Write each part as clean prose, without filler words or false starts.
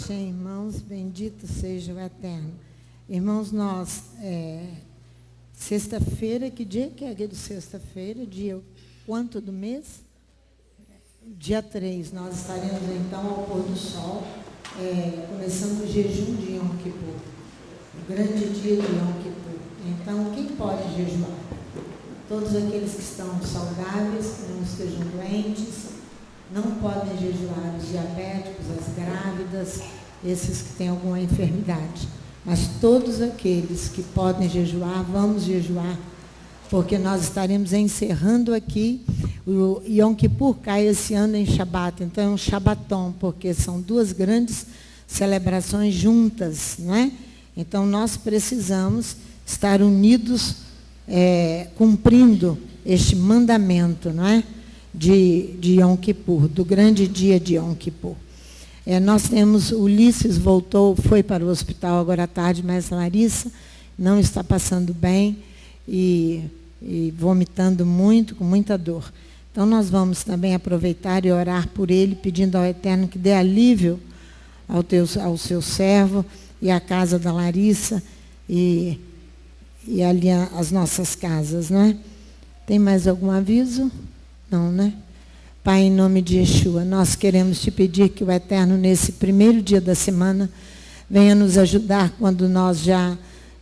Hashem, irmãos, bendito seja o Eterno. Irmãos, nós, sexta-feira, que dia que é aquele sexta-feira? Dia quanto do mês? Dia 3, nós estaremos então ao pôr do sol, começando o jejum de Yom Kippur, o grande dia de Yom Kippur. Então, quem pode jejuar? Todos aqueles que estão saudáveis, que não estejam doentes, não podem jejuar os diabéticos, as grávidas, esses que têm alguma enfermidade. Mas todos aqueles que podem jejuar, vamos jejuar, porque nós estaremos encerrando aqui. O Yom Kippur cai esse ano em Shabat, então é um Shabaton, porque são duas grandes celebrações juntas, não é? Então nós precisamos estar unidos, cumprindo este mandamento, não é? De Yom Kippur, do grande dia de Yom Kippur. Nós temos, Ulisses voltou, foi para o hospital agora à tarde, mas Larissa não está passando bem e vomitando muito, com muita dor. Então nós vamos também aproveitar e orar por ele, pedindo ao Eterno que dê alívio ao seu servo e à casa da Larissa e ali as nossas casas, não é? Tem mais algum aviso? Não, né? Pai, em nome de Yeshua, nós queremos te pedir que o Eterno, nesse primeiro dia da semana, venha nos ajudar quando nós já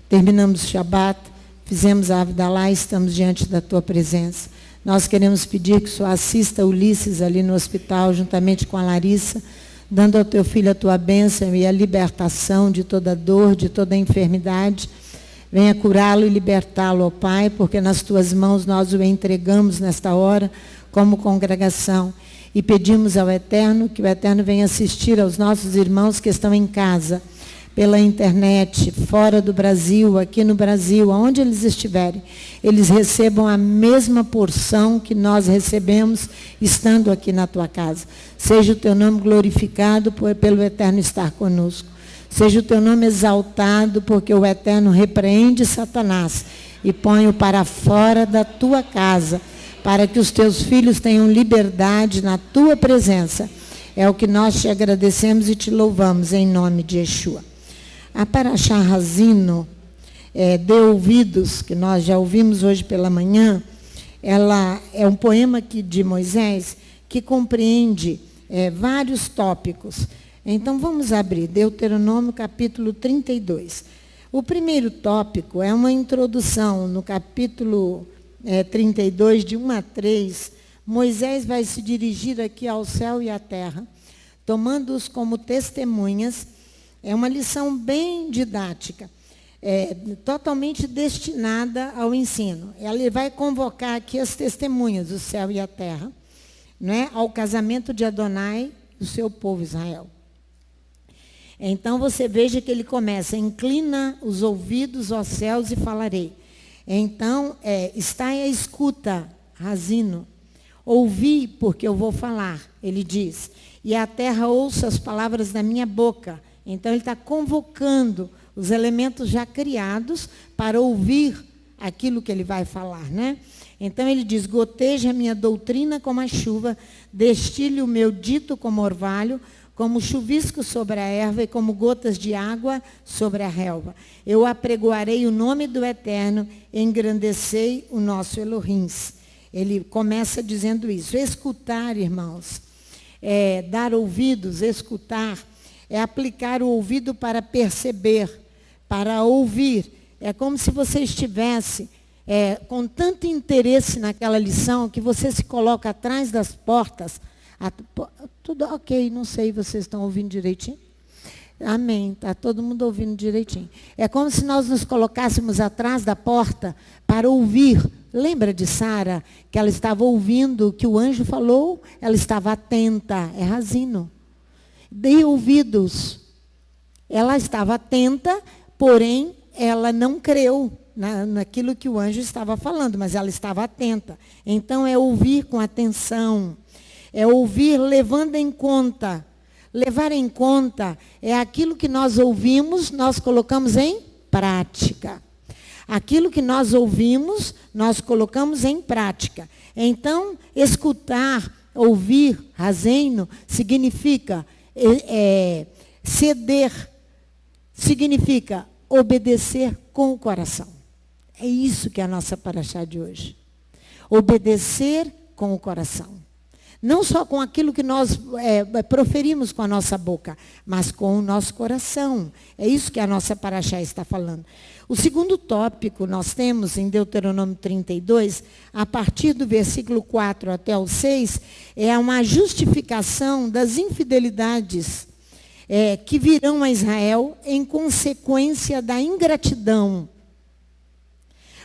terminamos o Shabat, fizemos a Havdalah e estamos diante da tua presença. Nós queremos pedir que o Senhor assista Ulisses ali no hospital, juntamente com a Larissa, dando ao teu filho a tua bênção e a libertação de toda dor, de toda enfermidade. Venha curá-lo e libertá-lo, ó Pai, porque nas tuas mãos nós o entregamos nesta hora, como congregação, e pedimos ao Eterno que o Eterno venha assistir aos nossos irmãos que estão em casa, pela internet, fora do Brasil, aqui no Brasil, aonde eles estiverem, eles recebam a mesma porção que nós recebemos estando aqui na tua casa. Seja o teu nome glorificado pelo Eterno estar conosco. Seja o teu nome exaltado, porque o Eterno repreende Satanás e põe-o para fora da tua casa, para que os teus filhos tenham liberdade na tua presença. É o que nós te agradecemos e te louvamos em nome de Yeshua. A Parashá Hazino, Dê Ouvidos, que nós já ouvimos hoje pela manhã, ela é um poema de Moisés que compreende vários tópicos. Então vamos abrir Deuteronômio capítulo 32. O primeiro tópico é uma introdução no capítulo 32, de 1 a 3, Moisés vai se dirigir aqui ao céu e à terra, tomando-os como testemunhas. É uma lição bem didática, totalmente destinada ao ensino. Ele vai convocar aqui as testemunhas, o céu e a terra, né, ao casamento de Adonai e o seu povo Israel. Então você veja que ele começa: inclina os ouvidos aos céus e falarei. Então, está à escuta, Razino. Ouvi, porque eu vou falar, ele diz. E a terra ouça as palavras da minha boca. Então, ele está convocando os elementos já criados para ouvir aquilo que ele vai falar, né? Então, ele diz: goteja a minha doutrina como a chuva, destile o meu dito como orvalho, como chuvisco sobre a erva e como gotas de água sobre a relva. Eu apregoarei o nome do Eterno, engrandecei o nosso Elohim. Ele começa dizendo isso. Escutar, irmãos, dar ouvidos, escutar, é aplicar o ouvido para perceber, para ouvir. É como se você estivesse com tanto interesse naquela lição que você se coloca atrás das portas. Tudo ok, não sei, vocês estão ouvindo direitinho? Amém, está todo mundo ouvindo direitinho. É como se nós nos colocássemos atrás da porta para ouvir. Lembra de Sara, que ela estava ouvindo o que o anjo falou? Ela estava atenta, é Razino. Dê ouvidos. Ela estava atenta, porém, ela não creu naquilo que o anjo estava falando, mas ela estava atenta. Então, é ouvir com atenção. É ouvir levando em conta. Levar em conta é aquilo que nós ouvimos, nós colocamos em prática. Aquilo que nós ouvimos, nós colocamos em prática. Então, escutar, ouvir, Razeno, significa Ceder significa obedecer com o coração. É isso que é a nossa paraxá de hoje. Obedecer com o coração. Não só com aquilo que nós proferimos com a nossa boca, mas com o nosso coração. É isso que a nossa paraxá está falando. O segundo tópico nós temos em Deuteronômio 32, a partir do versículo 4 até o 6, é uma justificação das infidelidades que virão a Israel em consequência da ingratidão.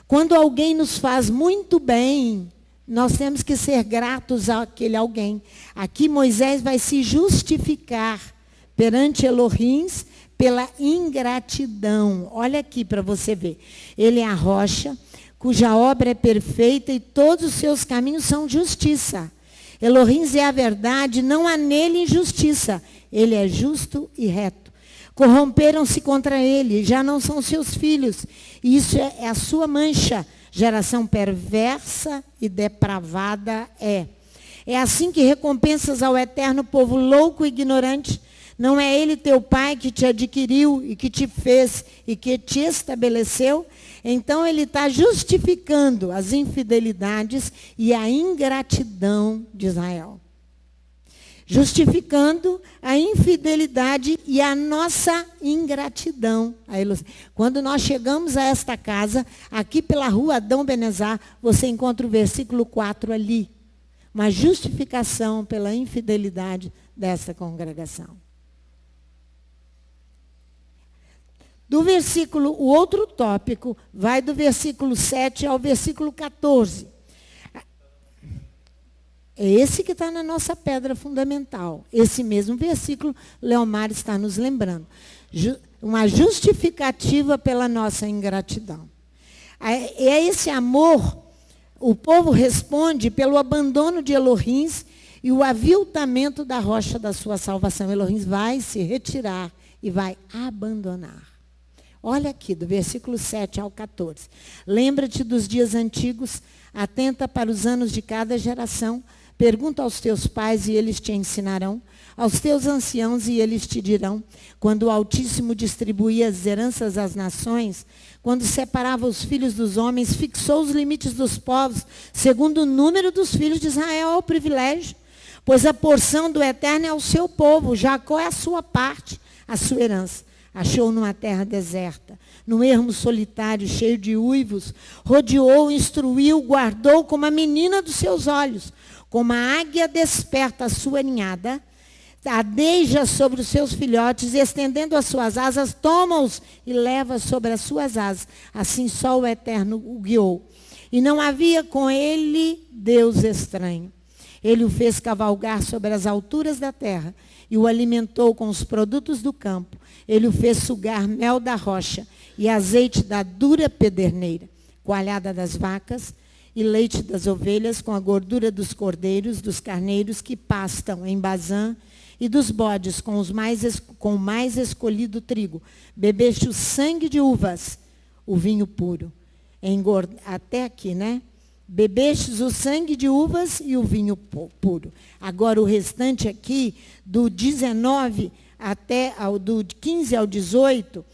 Quando alguém nos faz muito bem, nós temos que ser gratos àquele alguém. Aqui Moisés vai se justificar perante Elohim pela ingratidão. Olha aqui para você ver. Ele é a rocha, cuja obra é perfeita e todos os seus caminhos são justiça. Elohim é a verdade, não há nele injustiça. Ele é justo e reto. Corromperam-se contra ele, já não são seus filhos. E isso é a sua mancha. Geração perversa e depravada é. É assim que recompensas ao eterno povo louco e ignorante. Não é ele teu pai que te adquiriu e que te fez e que te estabeleceu? Então ele está justificando as infidelidades e a ingratidão de Israel. Justificando a infidelidade e a nossa ingratidão. Quando nós chegamos a esta casa, aqui pela rua Adão Benezar, você encontra o versículo 4 ali. Uma justificação pela infidelidade dessa congregação. O outro tópico vai do versículo 7 ao versículo 14. É esse que está na nossa pedra fundamental. Esse mesmo versículo, Leomar está nos lembrando. Uma justificativa pela nossa ingratidão. É esse amor, o povo responde pelo abandono de Elohim e o aviltamento da rocha da sua salvação. Elohim vai se retirar e vai abandonar. Olha aqui, do versículo 7 ao 14. Lembra-te dos dias antigos, atenta para os anos de cada geração. Pergunta aos teus pais e eles te ensinarão, aos teus anciãos e eles te dirão. Quando o Altíssimo distribuía as heranças às nações, quando separava os filhos dos homens, fixou os limites dos povos, segundo o número dos filhos de Israel ao privilégio. Pois a porção do Eterno é o seu povo, Jacó é a sua parte, a sua herança. Achou numa terra deserta, num ermo solitário, cheio de uivos, rodeou, instruiu, guardou como a menina dos seus olhos. Como a águia desperta a sua ninhada, adeja sobre os seus filhotes, e estendendo as suas asas, toma-os e leva sobre as suas asas. Assim só o Eterno o guiou. E não havia com ele Deus estranho. Ele o fez cavalgar sobre as alturas da terra e o alimentou com os produtos do campo. Ele o fez sugar mel da rocha e azeite da dura pederneira, coalhada das vacas e leite das ovelhas, com a gordura dos cordeiros, dos carneiros que pastam em Bazã, e dos bodes com o mais escolhido trigo. Bebeste o sangue de uvas, o vinho puro. Até aqui, né? Bebestes o sangue de uvas e o vinho puro. Agora o restante aqui, do 19 do 15 ao 18,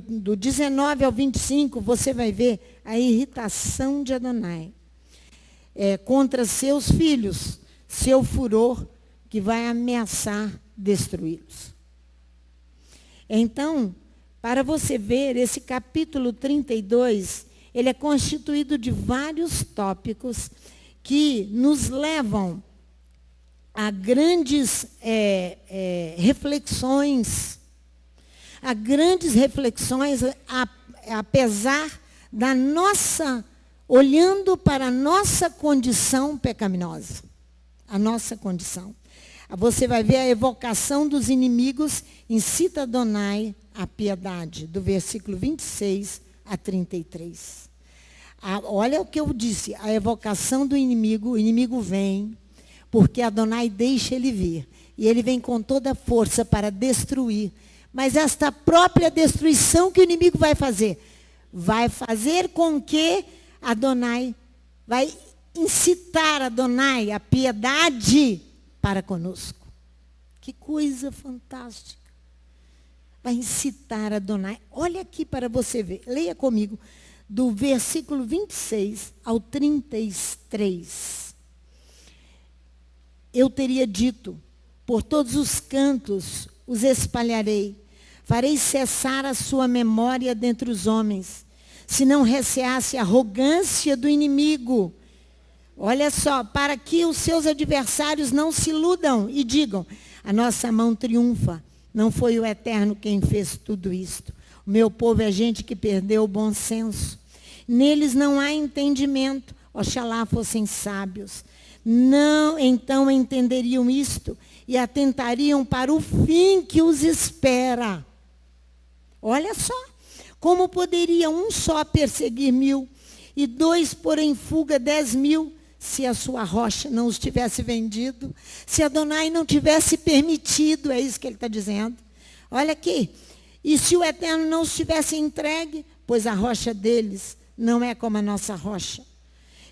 do 19 ao 25, você vai ver a irritação de Adonai contra seus filhos, seu furor que vai ameaçar destruí-los. Então, para você ver, esse capítulo 32, ele é constituído de vários tópicos que nos levam a grandes reflexões, apesar da nossa, olhando para a nossa condição pecaminosa, a nossa condição. Você vai ver a evocação dos inimigos, incita Adonai a piedade, do versículo 26 a 33. Olha o que eu disse, a evocação do inimigo, o inimigo vem, porque Adonai deixa ele vir. E ele vem com toda a força para destruir. Mas esta própria destruição que o inimigo vai fazer com que Adonai, vai incitar Adonai a piedade para conosco. Que coisa fantástica. Vai incitar Adonai. Olha aqui para você ver. Leia comigo. Do versículo 26 ao 33. Eu teria dito, por todos os cantos os espalharei. Farei cessar a sua memória dentre os homens. Se não receasse a arrogância do inimigo. Olha só, para que os seus adversários não se iludam e digam, a nossa mão triunfa. Não foi o Eterno quem fez tudo isto. O meu povo é gente que perdeu o bom senso. Neles não há entendimento. Oxalá fossem sábios. Não, então entenderiam isto e atentariam para o fim que os espera. Olha só, como poderia um só perseguir 1000 e 2 pôr em fuga 10.000 se a sua rocha não os tivesse vendido, se Adonai não tivesse permitido, é isso que ele está dizendo. Olha aqui, e se o Eterno não os tivesse entregue, pois a rocha deles não é como a nossa rocha.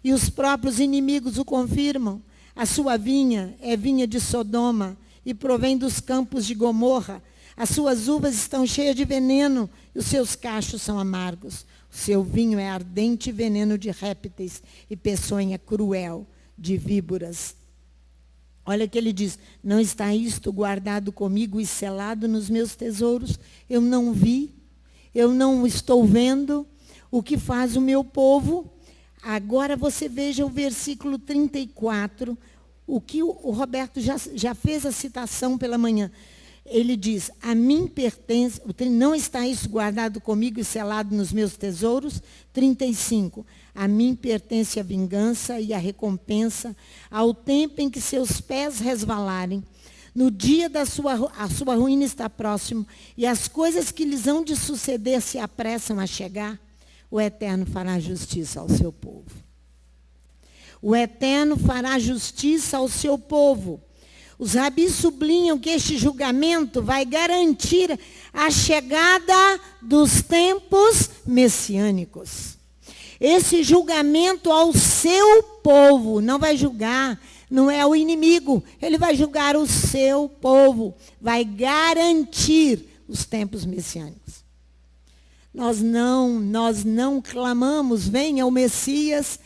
E os próprios inimigos o confirmam. A sua vinha é vinha de Sodoma e provém dos campos de Gomorra. As suas uvas estão cheias de veneno e os seus cachos são amargos. O seu vinho é ardente veneno de répteis e peçonha cruel de víboras. Olha que ele diz, não está isto guardado comigo e selado nos meus tesouros? Eu não vi, eu não estou vendo o que faz o meu povo. Agora você veja o versículo 34, o que o Roberto já fez a citação pela manhã. Ele diz, a mim pertence, não está isso guardado comigo e selado nos meus tesouros? 35, a mim pertence a vingança e a recompensa, ao tempo em que seus pés resvalarem. No dia da a sua ruína está próximo, e as coisas que lhes hão de suceder se apressam a chegar. O Eterno fará justiça ao seu povo. O Eterno fará justiça ao seu povo. Os rabis sublinham que este julgamento vai garantir a chegada dos tempos messiânicos. Esse julgamento ao seu povo, não vai julgar, não é o inimigo, ele vai julgar o seu povo, vai garantir os tempos messiânicos. Nós não clamamos, venha o Messias,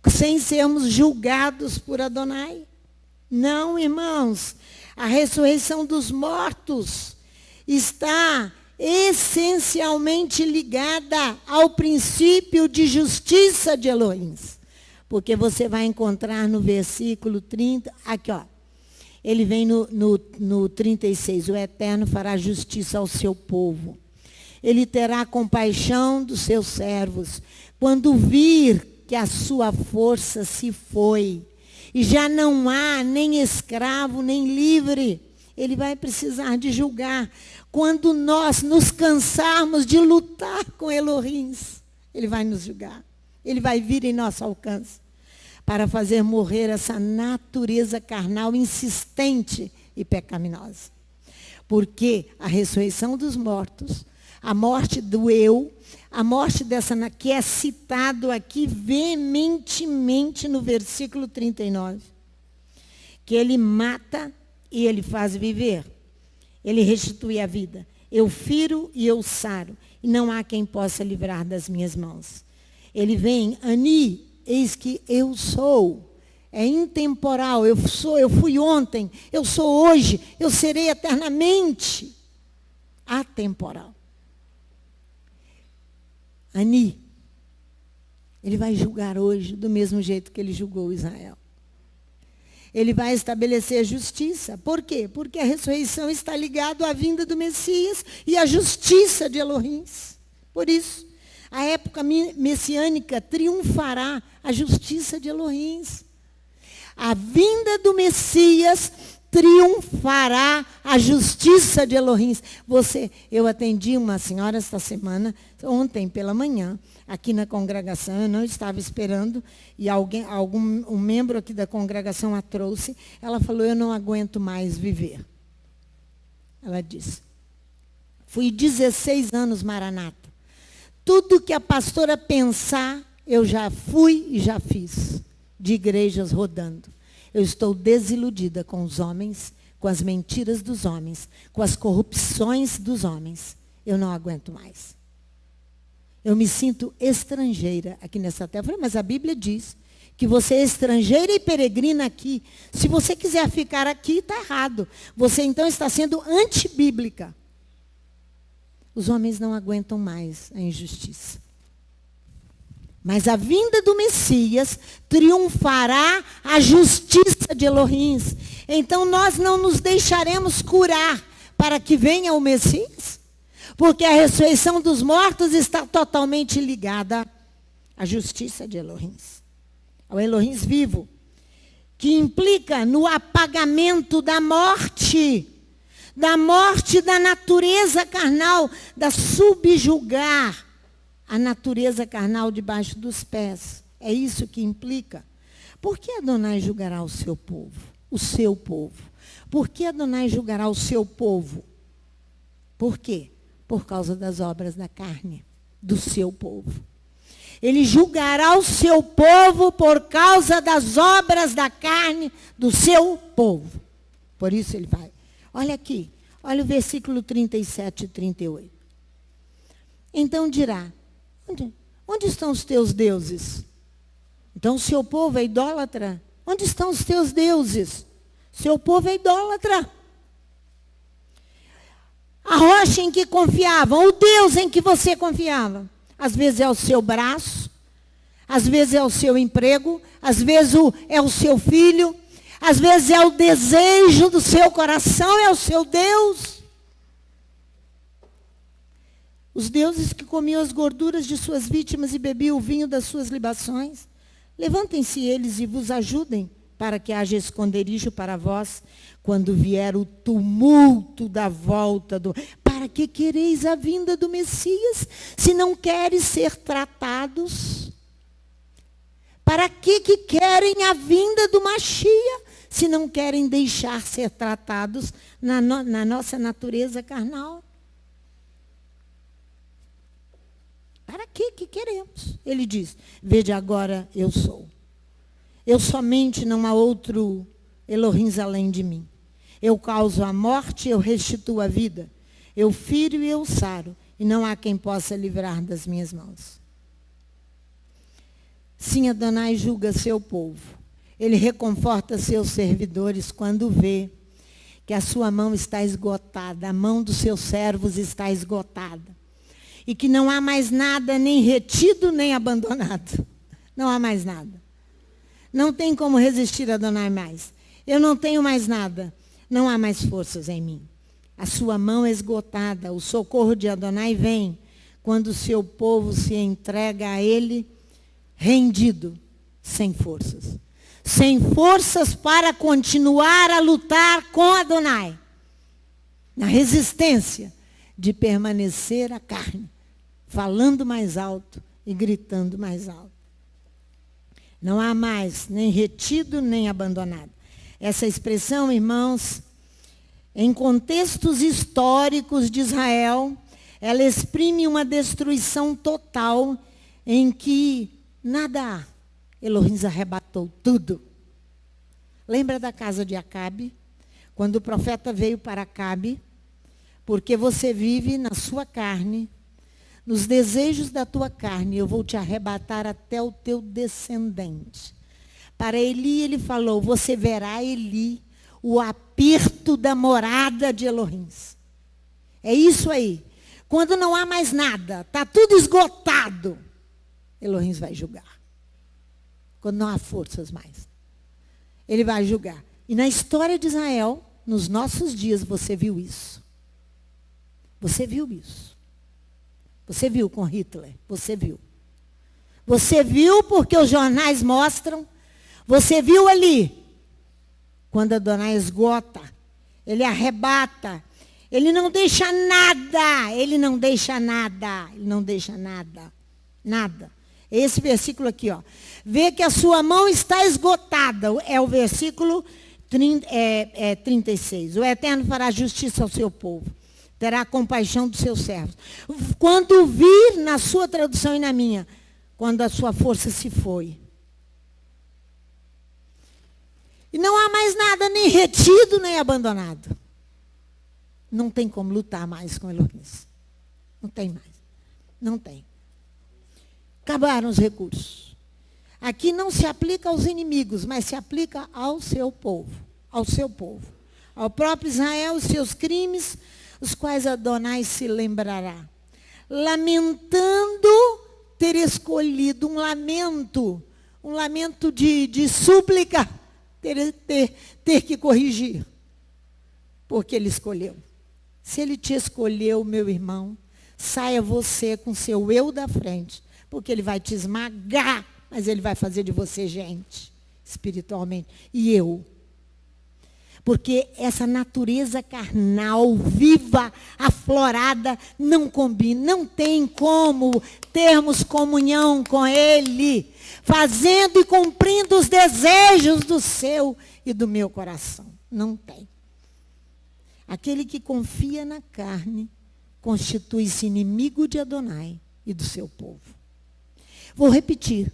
sem sermos julgados por Adonai. Não, irmãos, a ressurreição dos mortos está essencialmente ligada ao princípio de justiça de Elohim. Porque você vai encontrar no versículo 30, aqui ó, ele vem no 36, o Eterno fará justiça ao seu povo. Ele terá compaixão dos seus servos, quando vir que a sua força se foi, e já não há nem escravo, nem livre. Ele vai precisar de julgar. Quando nós nos cansarmos de lutar com Elohim, ele vai nos julgar. Ele vai vir em nosso alcance para fazer morrer essa natureza carnal insistente e pecaminosa. Porque a ressurreição dos mortos, a morte do eu, a morte dessa que é citado aqui veementemente no versículo 39. Que ele mata e ele faz viver. Ele restitui a vida. Eu firo e eu saro. E não há quem possa livrar das minhas mãos. Ele vem, Ani, eis que eu sou. É intemporal. Eu fui ontem, eu sou hoje, eu serei eternamente. Atemporal. Ani, ele vai julgar hoje do mesmo jeito que ele julgou Israel. Ele vai estabelecer a justiça. Por quê? Porque a ressurreição está ligada à vinda do Messias e à justiça de Elohim. Por isso, a época messiânica triunfará a justiça de Elohim. A vinda do Messias triunfará a justiça de Elohim. Eu atendi uma senhora esta semana, ontem pela manhã, aqui na congregação, eu não estava esperando, e um membro aqui da congregação a trouxe. Ela falou, eu não aguento mais viver. Ela disse, fui 16 anos maranata. Tudo que a pastora pensar, eu já fui e já fiz, de igrejas rodando. Eu estou desiludida com os homens, com as mentiras dos homens, com as corrupções dos homens. Eu não aguento mais. Eu me sinto estrangeira aqui nessa terra. Eu falei, mas a Bíblia diz que você é estrangeira e peregrina aqui. Se você quiser ficar aqui, está errado. Você então está sendo antibíblica. Os homens não aguentam mais a injustiça. Mas a vinda do Messias triunfará a justiça de Elohim. Então nós não nos deixaremos curar para que venha o Messias, porque a ressurreição dos mortos está totalmente ligada à justiça de Elohim, ao Elohim vivo, que implica no apagamento da morte da natureza carnal, da subjugar a natureza carnal debaixo dos pés. É isso que implica. Por que Adonai julgará o seu povo? O seu povo. Por que Adonai julgará o seu povo? Por quê? Por causa das obras da carne, do seu povo. Ele julgará o seu povo por causa das obras da carne do seu povo. Por isso ele vai. Olha aqui, olha o versículo 37 e 38. Então dirá, onde estão os teus deuses? Então o seu povo é idólatra. Onde estão os teus deuses? Seu povo é idólatra. A rocha em que confiavam, o Deus em que você confiava. Às vezes é o seu braço, às vezes é o seu emprego, às vezes é o seu filho, às vezes é o desejo do seu coração, é o seu Deus. Os deuses que comiam as gorduras de suas vítimas e bebiam o vinho das suas libações. Levantem-se eles e vos ajudem, para que haja esconderijo para vós, quando vier o tumulto da volta do... Para que quereis a vinda do Messias, se não queres ser tratados? Para que querem a vinda do Machia, se não querem deixar ser tratados na nossa natureza carnal? Para que queremos? Ele diz, vede agora eu sou. Eu somente, não há outro Elohim além de mim. Eu causo a morte, eu restituo a vida. Eu firo e eu saro, e não há quem possa livrar das minhas mãos. Sim, Adonai julga seu povo. Ele reconforta seus servidores quando vê que a sua mão está esgotada, a mão dos seus servos está esgotada. E que não há mais nada nem retido, nem abandonado. Não há mais nada. Não tem como resistir a Adonai mais. Eu não tenho mais nada. Não há mais forças em mim. A sua mão é esgotada. O socorro de Adonai vem quando o seu povo se entrega a ele rendido, sem forças. Sem forças para continuar a lutar com Adonai. Na resistência de permanecer a carne. Falando mais alto e gritando mais alto. Não há mais nem retido, nem abandonado. Essa expressão, irmãos, em contextos históricos de Israel, ela exprime uma destruição total em que nada há. Elohim arrebatou tudo. Lembra da casa de Acabe? Quando o profeta veio para Acabe, porque você vive na sua carne, nos desejos da tua carne, eu vou te arrebatar até o teu descendente. Para Eli, ele falou, você verá, Eli, o aperto da morada de Elohim. É isso aí. Quando não há mais nada, está tudo esgotado, Elohim vai julgar. Quando não há forças mais, ele vai julgar. E na história de Israel, nos nossos dias, você viu isso. Você viu isso. Você viu com Hitler, você viu. Você viu porque os jornais mostram. Você viu ali. Quando Adonai esgota, ele arrebata. Ele não deixa nada. Ele não deixa nada. Ele não deixa nada. Nada. Esse versículo aqui, ó. Vê que a sua mão está esgotada. É o versículo 36. O Eterno fará justiça ao seu povo. Terá compaixão dos seus servos. Quando vir, na sua tradução e na minha, quando a sua força se foi. E não há mais nada nem retido, nem abandonado. Não tem como lutar mais com Elohim. Não tem mais. Não tem. Acabaram os recursos. Aqui não se aplica aos inimigos, mas se aplica ao seu povo. Ao seu povo. Ao próprio Israel, os seus crimes, os quais Adonai se lembrará. Lamentando ter escolhido um lamento de súplica, ter que corrigir. Porque ele escolheu. Se ele te escolheu, meu irmão, saia você com seu eu da frente, porque ele vai te esmagar, mas ele vai fazer de você gente, espiritualmente. E eu. Porque essa natureza carnal, viva, aflorada, não combina. Não tem como termos comunhão com Ele, fazendo e cumprindo os desejos do seu e do meu coração. Não tem. Aquele que confia na carne, constitui-se inimigo de Adonai e do seu povo. Vou repetir.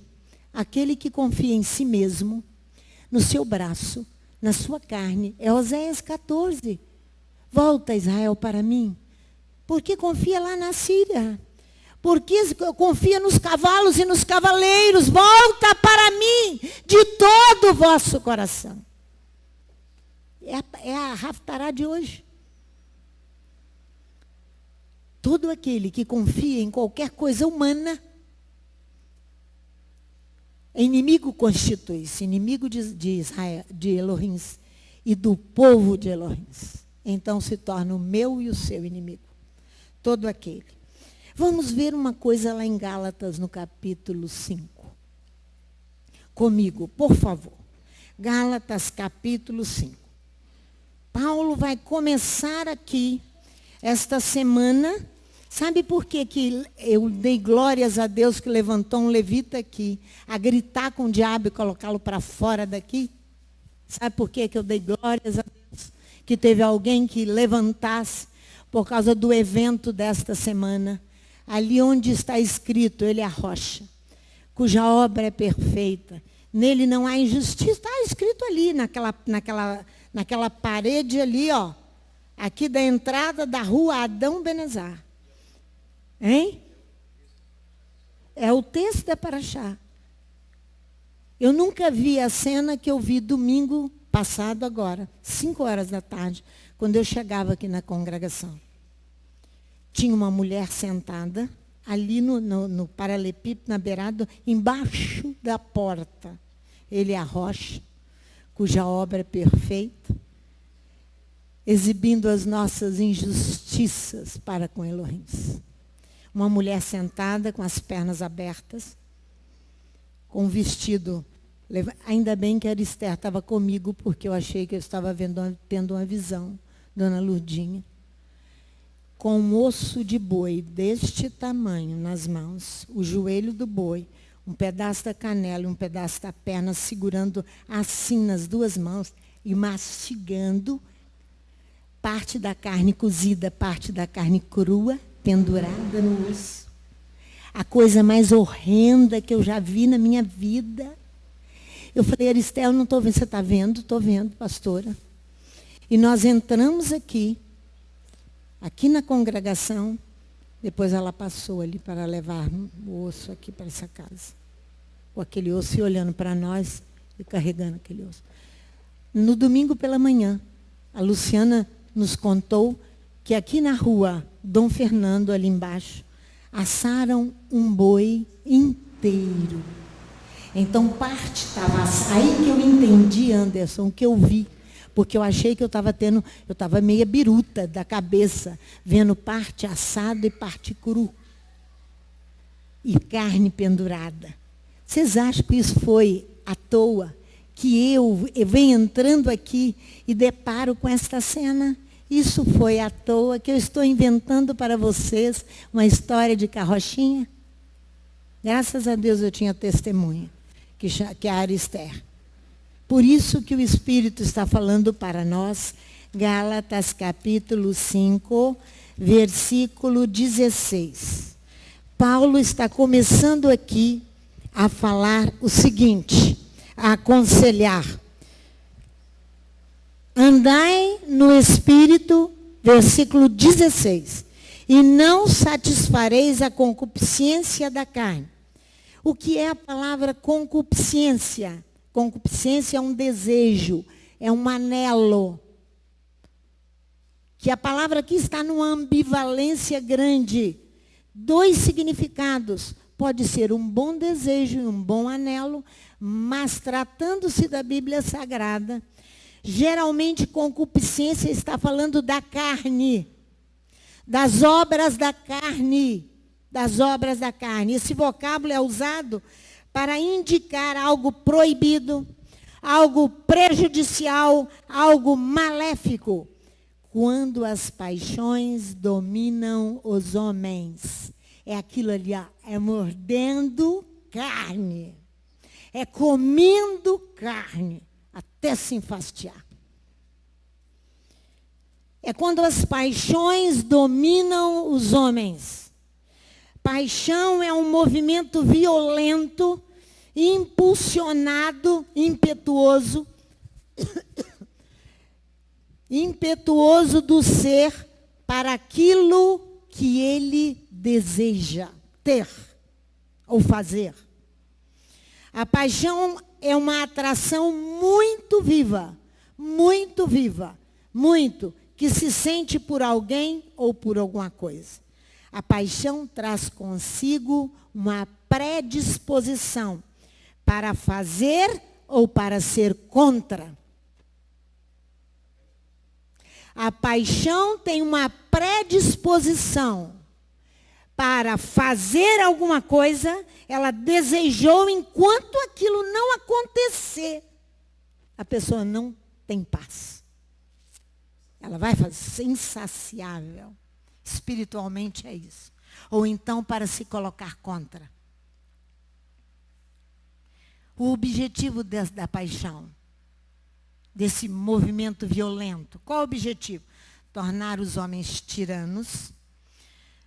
Aquele que confia em si mesmo, no seu braço, na sua carne, é Oséias 14. Volta, Israel, para mim. Porque confia lá na Síria. Porque confia nos cavalos e nos cavaleiros. Volta para mim de todo o vosso coração. É a Haftará de hoje. Todo aquele que confia em qualquer coisa humana, inimigo constitui-se, inimigo de Israel, de Elohim e do povo de Elohim. Então se torna o meu e o seu inimigo. Todo aquele. Vamos ver uma coisa lá em Gálatas, no capítulo 5. Comigo, por favor. Gálatas, capítulo 5. Paulo vai começar aqui, esta semana. Sabe por que eu dei glórias a Deus que levantou um levita aqui, a gritar com o diabo e colocá-lo para fora daqui? Sabe por que eu dei glórias a Deus? Que teve alguém que levantasse por causa do evento desta semana. Ali onde está escrito, ele é a rocha, cuja obra é perfeita. Nele não há injustiça. Está escrito ali, naquela parede ali, ó. Aqui da entrada da rua Adão Benezar. Hein? É o texto da Paraxá. Eu nunca vi a cena que eu vi domingo passado agora, 5 horas da tarde, quando eu chegava aqui na congregação. Tinha uma mulher sentada ali no paralelepípedo, na beirada, embaixo da porta. Ele é a rocha, cuja obra é perfeita, exibindo as nossas injustiças para com Elohim. Uma mulher sentada, com as pernas abertas, com um vestido. Ainda bem que a Esther estava comigo, porque eu achei que eu estava tendo uma visão, dona Lurdinha. Com um osso de boi deste tamanho nas mãos, o joelho do boi, um pedaço da canela e um pedaço da perna, segurando assim nas 2 mãos e mastigando parte da carne cozida, parte da carne crua, pendurada no osso. A coisa mais horrenda que eu já vi na minha vida. Eu falei, Aristel, eu não estou vendo. Você está vendo? Estou vendo, pastora. E nós entramos aqui na congregação. Depois ela passou ali para levar o osso aqui para essa casa. Com aquele osso e olhando para nós e carregando aquele osso. No domingo pela manhã, a Luciana nos contou que aqui na rua Dom Fernando, ali embaixo, assaram um boi inteiro. Então, parte estava... Aí que eu entendi, Anderson, o que eu vi. Porque eu achei que eu estava meia biruta da cabeça, vendo parte assada e parte cru. E carne pendurada. Vocês acham que isso foi à toa? Que eu venho entrando aqui e deparo com esta cena? Isso foi à toa que eu estou inventando para vocês uma história de carrochinha? Graças a Deus eu tinha testemunha, que é a Arister. Por isso que o Espírito está falando para nós, Gálatas capítulo 5, versículo 16. Paulo está começando aqui a falar o seguinte, a aconselhar. Andai no Espírito, versículo 16, e não satisfareis a concupiscência da carne. O que é a palavra concupiscência? Concupiscência é um desejo, é um anelo. Que a palavra aqui está numa ambivalência grande. 2 significados. Pode ser um bom desejo e um bom anelo, mas tratando-se da Bíblia Sagrada, geralmente concupiscência está falando da carne, das obras da carne, das obras da carne. Esse vocábulo é usado para indicar algo proibido, algo prejudicial, algo maléfico. Quando as paixões dominam os homens. É aquilo ali, ó, é mordendo carne. É comendo carne, até se enfastiar. É quando as paixões dominam os homens. Paixão é um movimento violento, impulsionado, impetuoso do ser para aquilo que ele deseja ter ou fazer. A paixão é uma atração muito viva, que se sente por alguém ou por alguma coisa. A paixão traz consigo uma predisposição para fazer ou para ser contra. A paixão tem uma predisposição para fazer alguma coisa, ela desejou, enquanto aquilo não acontecer, a pessoa não tem paz. Ela vai fazer insaciável. Espiritualmente é isso. Ou então para se colocar contra. O objetivo da paixão, desse movimento violento. Qual o objetivo? Tornar os homens tiranos,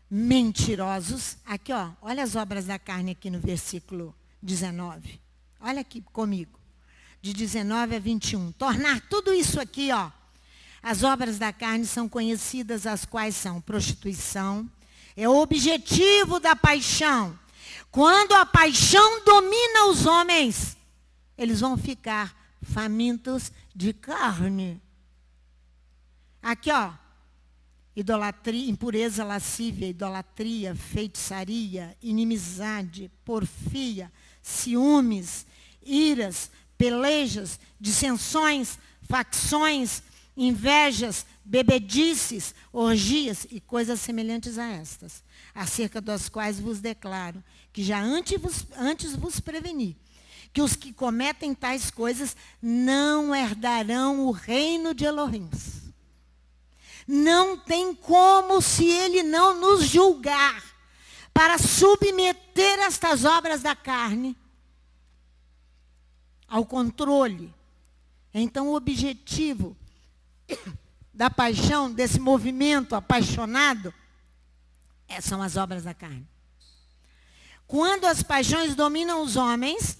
mentirosos. Aqui, ó, olha as obras da carne aqui no versículo 19. Olha aqui comigo. De 19 a 21. Tornar tudo isso aqui, ó. As obras da carne são conhecidas, as quais são prostituição. É o objetivo da paixão. Quando a paixão domina os homens, eles vão ficar famintos de carne. Aqui, ó. Idolatria, impureza lascívia, idolatria, feitiçaria, inimizade, porfia, ciúmes, iras, pelejas, dissensões, facções, invejas, bebedices, orgias e coisas semelhantes a estas, acerca das quais vos declaro, que já antes vos preveni, que os que cometem tais coisas não herdarão o reino de Elohim. Não tem como, se ele não nos julgar, para submeter estas obras da carne ao controle. Então, o objetivo da paixão, desse movimento apaixonado, são as obras da carne. Quando as paixões dominam os homens,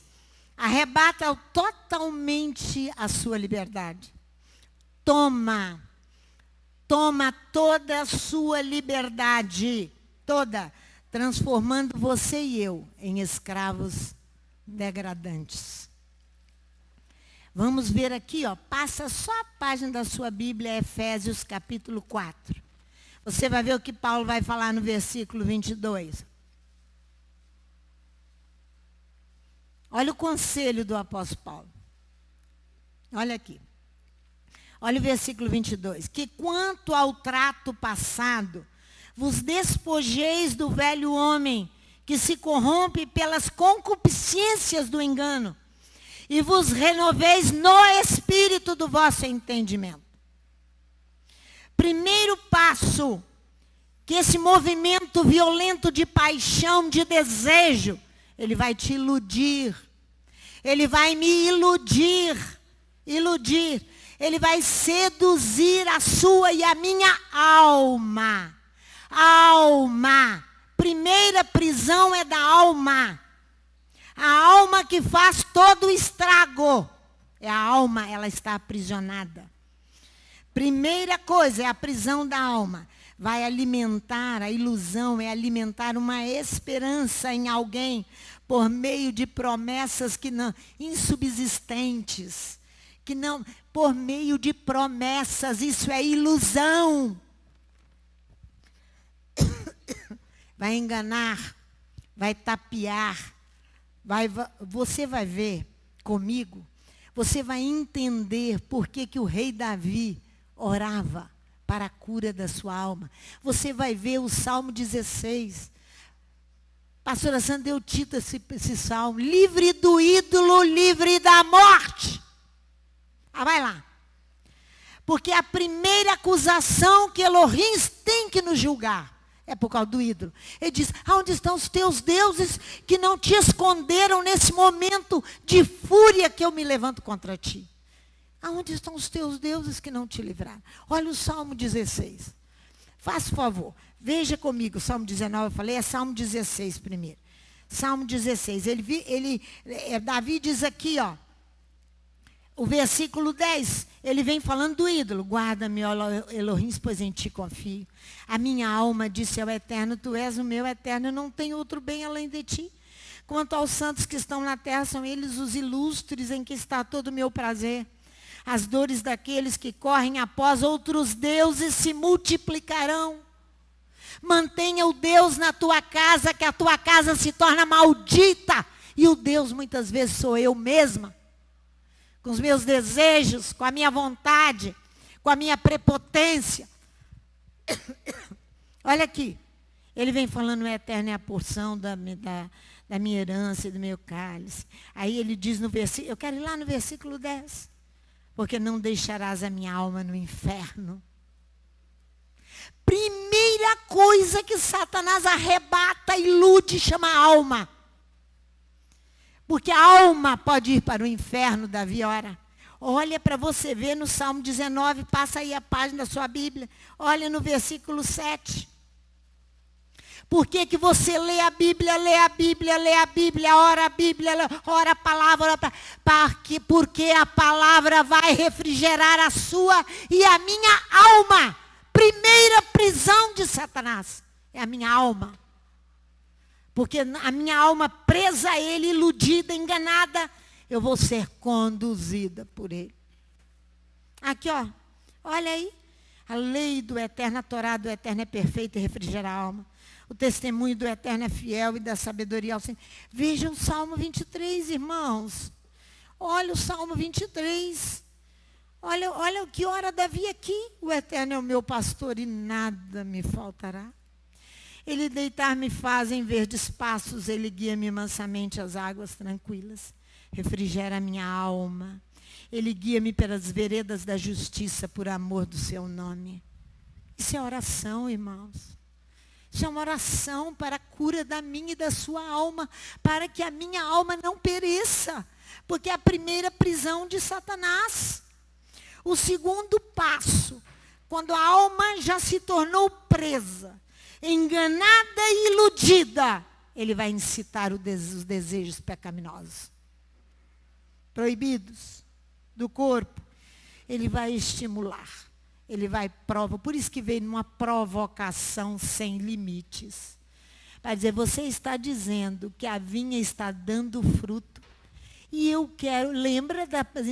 arrebatam totalmente a sua liberdade. Toma toda a sua liberdade, toda, transformando você e eu em escravos degradantes. Vamos ver aqui, ó, passa só a página da sua Bíblia, Efésios capítulo 4. Você vai ver o que Paulo vai falar no versículo 22. Olha o conselho do apóstolo Paulo. Olha aqui. Olha o versículo 22. Que quanto ao trato passado, vos despojeis do velho homem, que se corrompe pelas concupiscências do engano, e vos renoveis no espírito do vosso entendimento. Primeiro passo, que esse movimento violento de paixão, de desejo, ele vai te iludir. Ele vai me iludir. Ele vai seduzir a sua e a minha alma. Primeira prisão é da alma. A alma que faz todo o estrago. É a alma, ela está aprisionada. Primeira coisa é a prisão da alma. Vai alimentar, a ilusão é alimentar uma esperança em alguém por meio de promessas que não, insubsistentes, que não, por meio de promessas, isso é ilusão. Vai enganar, vai tapear, você vai ver comigo, você vai entender por que o rei Davi orava para a cura da sua alma. Você vai ver o Salmo 16. Pastora Sandra deu título esse salmo. Livre do ídolo, livre da morte. Vai lá. Porque a primeira acusação que Elohim tem que nos julgar é por causa do ídolo. Ele diz, onde estão os teus deuses que não te esconderam nesse momento de fúria que eu me levanto contra ti? Aonde estão os teus deuses que não te livraram? Olha o Salmo 16. Faça favor. Veja comigo, Salmo 19, eu falei, é Salmo 16 primeiro. Salmo 16. Davi diz aqui, ó, o versículo 10, ele vem falando do ídolo. Guarda-me, ó Elohim, pois em ti confio. A minha alma disse ao Eterno, tu és o meu Eterno, eu não tenho outro bem além de ti. Quanto aos santos que estão na terra, são eles os ilustres em que está todo o meu prazer. As dores daqueles que correm após outros deuses se multiplicarão. Mantenha o Deus na tua casa, que a tua casa se torna maldita. E o Deus muitas vezes sou eu mesma. Com os meus desejos, com a minha vontade, com a minha prepotência. Olha aqui. Ele vem falando, o eterno é a porção da minha herança e do meu cálice. Aí ele diz no versículo, eu quero ir lá no versículo 10. Porque não deixarás a minha alma no inferno. Primeira coisa que Satanás arrebata, ilude, chama alma. Porque a alma pode ir para o inferno, Davi ora. Olha para você ver no Salmo 19, passa aí a página da sua Bíblia. Olha no versículo 7. Por que que você lê a Bíblia, ora a Bíblia, ora a palavra, porque a palavra vai refrigerar a sua e a minha alma. Primeira prisão de Satanás é a minha alma. Porque a minha alma presa a ele, iludida, enganada, eu vou ser conduzida por ele. Aqui, ó, olha aí. A lei do Eterno, a Torá do Eterno é perfeita e refrigera a alma. O testemunho do Eterno é fiel e da sabedoria ao Senhor. Veja o Salmo 23, irmãos. Olha o Salmo 23. Olha o que ora Davi aqui. O Eterno é o meu pastor e nada me faltará. Ele deitar-me faz em verdes pastos, ele guia-me mansamente às águas tranquilas. Refrigera a minha alma. Ele guia-me pelas veredas da justiça por amor do seu nome. Isso é oração, irmãos. Isso é uma oração para a cura da minha e da sua alma, para que a minha alma não pereça, porque é a primeira prisão de Satanás. O segundo passo, quando a alma já se tornou presa, enganada e iludida, ele vai incitar os desejos pecaminosos, proibidos do corpo, ele vai estimular. Ele vai prova, por isso que veio numa provocação sem limites. Para dizer, você está dizendo que a vinha está dando fruto. E eu quero, lembra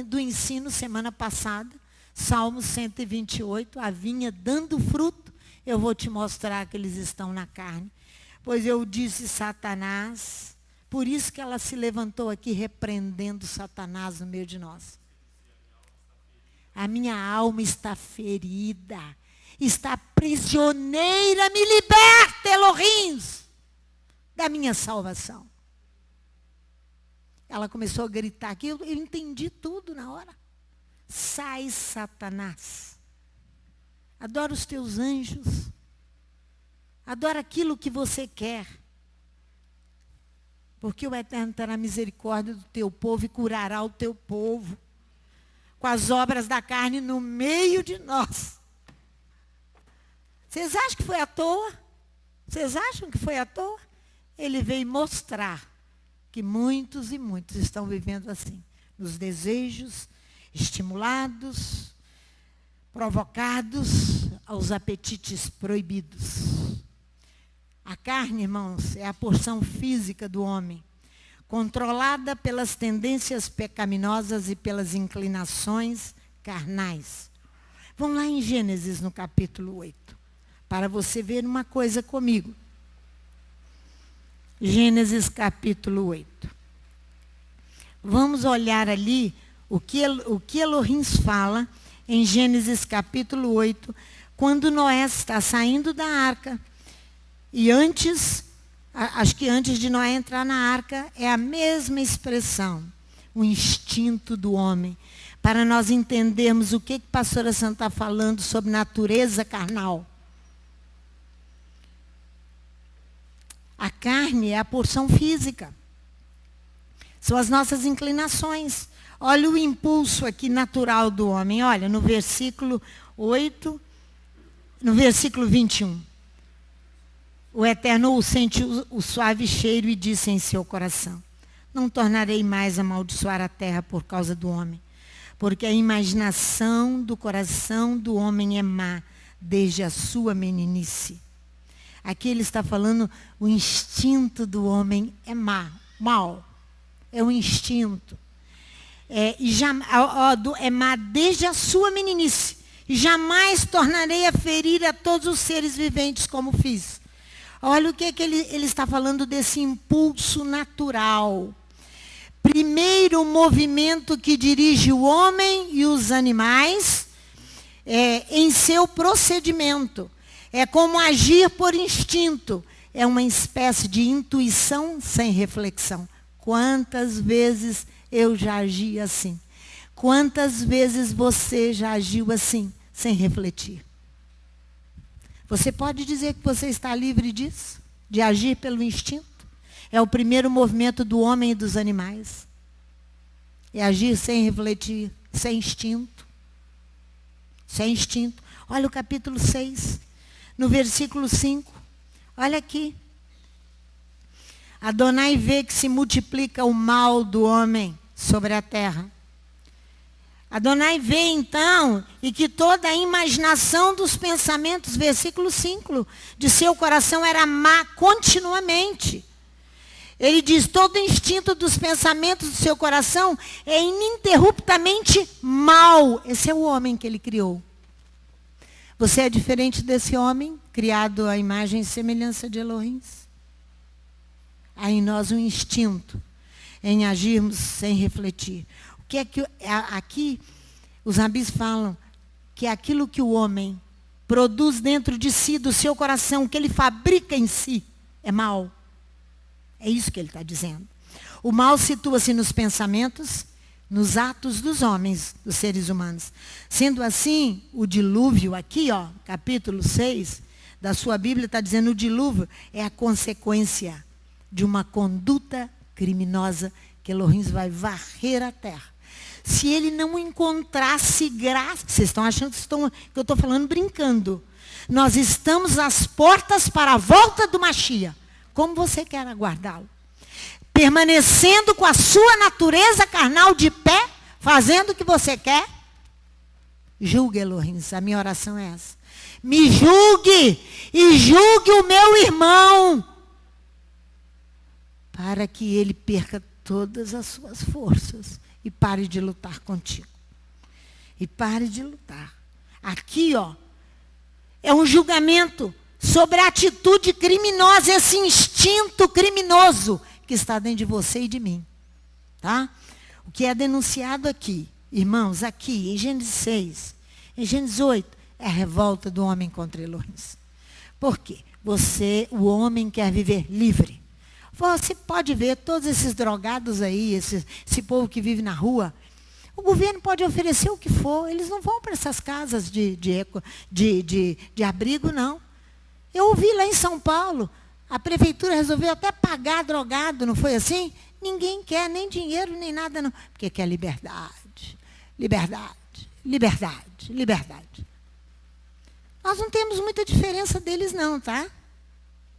do ensino semana passada? Salmo 128, a vinha dando fruto. Eu vou te mostrar que eles estão na carne. Pois eu disse Satanás, por isso que ela se levantou aqui repreendendo Satanás no meio de nós. A minha alma está ferida, está prisioneira, me liberta, Elohim, da minha salvação. Ela começou a gritar aqui, eu entendi tudo na hora. Sai, Satanás. Adora os teus anjos. Adora aquilo que você quer. Porque o Eterno terá misericórdia do teu povo e curará o teu povo. Com as obras da carne no meio de nós. Vocês acham que foi à toa? Vocês acham que foi à toa? Ele veio mostrar que muitos e muitos estão vivendo assim, nos desejos, estimulados provocados aos apetites proibidos. A carne, irmãos, é a porção física do homem, controlada pelas tendências pecaminosas e pelas inclinações carnais. Vamos lá em Gênesis, no capítulo 8, para você ver uma coisa comigo. Gênesis, capítulo 8. Vamos olhar ali o que Elohim fala em Gênesis, capítulo 8, quando Noé está saindo da arca. E antes, acho que antes de Noé entrar na arca, é a mesma expressão, o instinto do homem, para nós entendermos o que a pastora Santa está falando sobre natureza carnal. A carne é a porção física. São as nossas inclinações. Olha o impulso aqui natural do homem. Olha, no versículo 8, no versículo 21. O Eterno sente o suave cheiro e disse em seu coração: não tornarei mais a amaldiçoar a terra por causa do homem, porque a imaginação do coração do homem é má, desde a sua meninice. Aqui ele está falando, o instinto do homem é mal. É um instinto. É má desde a sua meninice. E jamais tornarei a ferir a todos os seres viventes como fiz. Olha o que ele está falando desse impulso natural. Primeiro, o movimento que dirige o homem e os animais em seu procedimento. É como agir por instinto. É uma espécie de intuição sem reflexão. Quantas vezes eu já agi assim? Quantas vezes você já agiu assim, sem refletir? Você pode dizer que você está livre disso? De agir pelo instinto? É o primeiro movimento do homem e dos animais. É agir sem refletir, sem instinto. Sem instinto. Olha o capítulo 6, no versículo 5. Olha aqui. Adonai vê que se multiplica o mal do homem sobre a terra. Adonai vê então, e que toda a imaginação dos pensamentos, versículo 5, de seu coração era má continuamente. Ele diz, todo o instinto dos pensamentos do seu coração é ininterruptamente mal. Esse é o homem que ele criou. Você é diferente desse homem, criado à imagem e semelhança de Elohim? Há em nós um instinto em agirmos sem refletir. O que é que aqui os rabis falam? Que aquilo que o homem produz dentro de si, do seu coração, que ele fabrica em si, é mal. É isso que ele está dizendo. O mal situa-se nos pensamentos, nos atos dos homens, dos seres humanos. Sendo assim, o dilúvio aqui, capítulo 6 da sua Bíblia, está dizendo o dilúvio é a consequência de uma conduta criminosa que Elohim vai varrer a terra. Se ele não encontrasse graça, vocês estão achando que eu estou falando brincando. Nós estamos às portas para a volta do Mashiach. Como você quer aguardá-lo? Permanecendo com a sua natureza carnal de pé, fazendo o que você quer? Julgue, Elohim, a minha oração é essa. Me julgue e julgue o meu irmão, para que ele perca todas as suas forças e pare de lutar contigo. E pare de lutar. Aqui, é um julgamento sobre a atitude criminosa, esse instinto criminoso que está dentro de você e de mim. Tá? O que é denunciado aqui, irmãos, aqui em Gênesis 6, em Gênesis 8, é a revolta do homem contra Elohim. Por quê? O homem quer viver livre. Você pode ver todos esses drogados aí, esse povo que vive na rua. O governo pode oferecer o que for, eles não vão para essas casas de abrigo, não. Eu ouvi lá em São Paulo, a prefeitura resolveu até pagar drogado, não foi assim? Ninguém quer nem dinheiro, nem nada, não. Porque quer liberdade, liberdade, liberdade, liberdade. Nós não temos muita diferença deles, não, tá?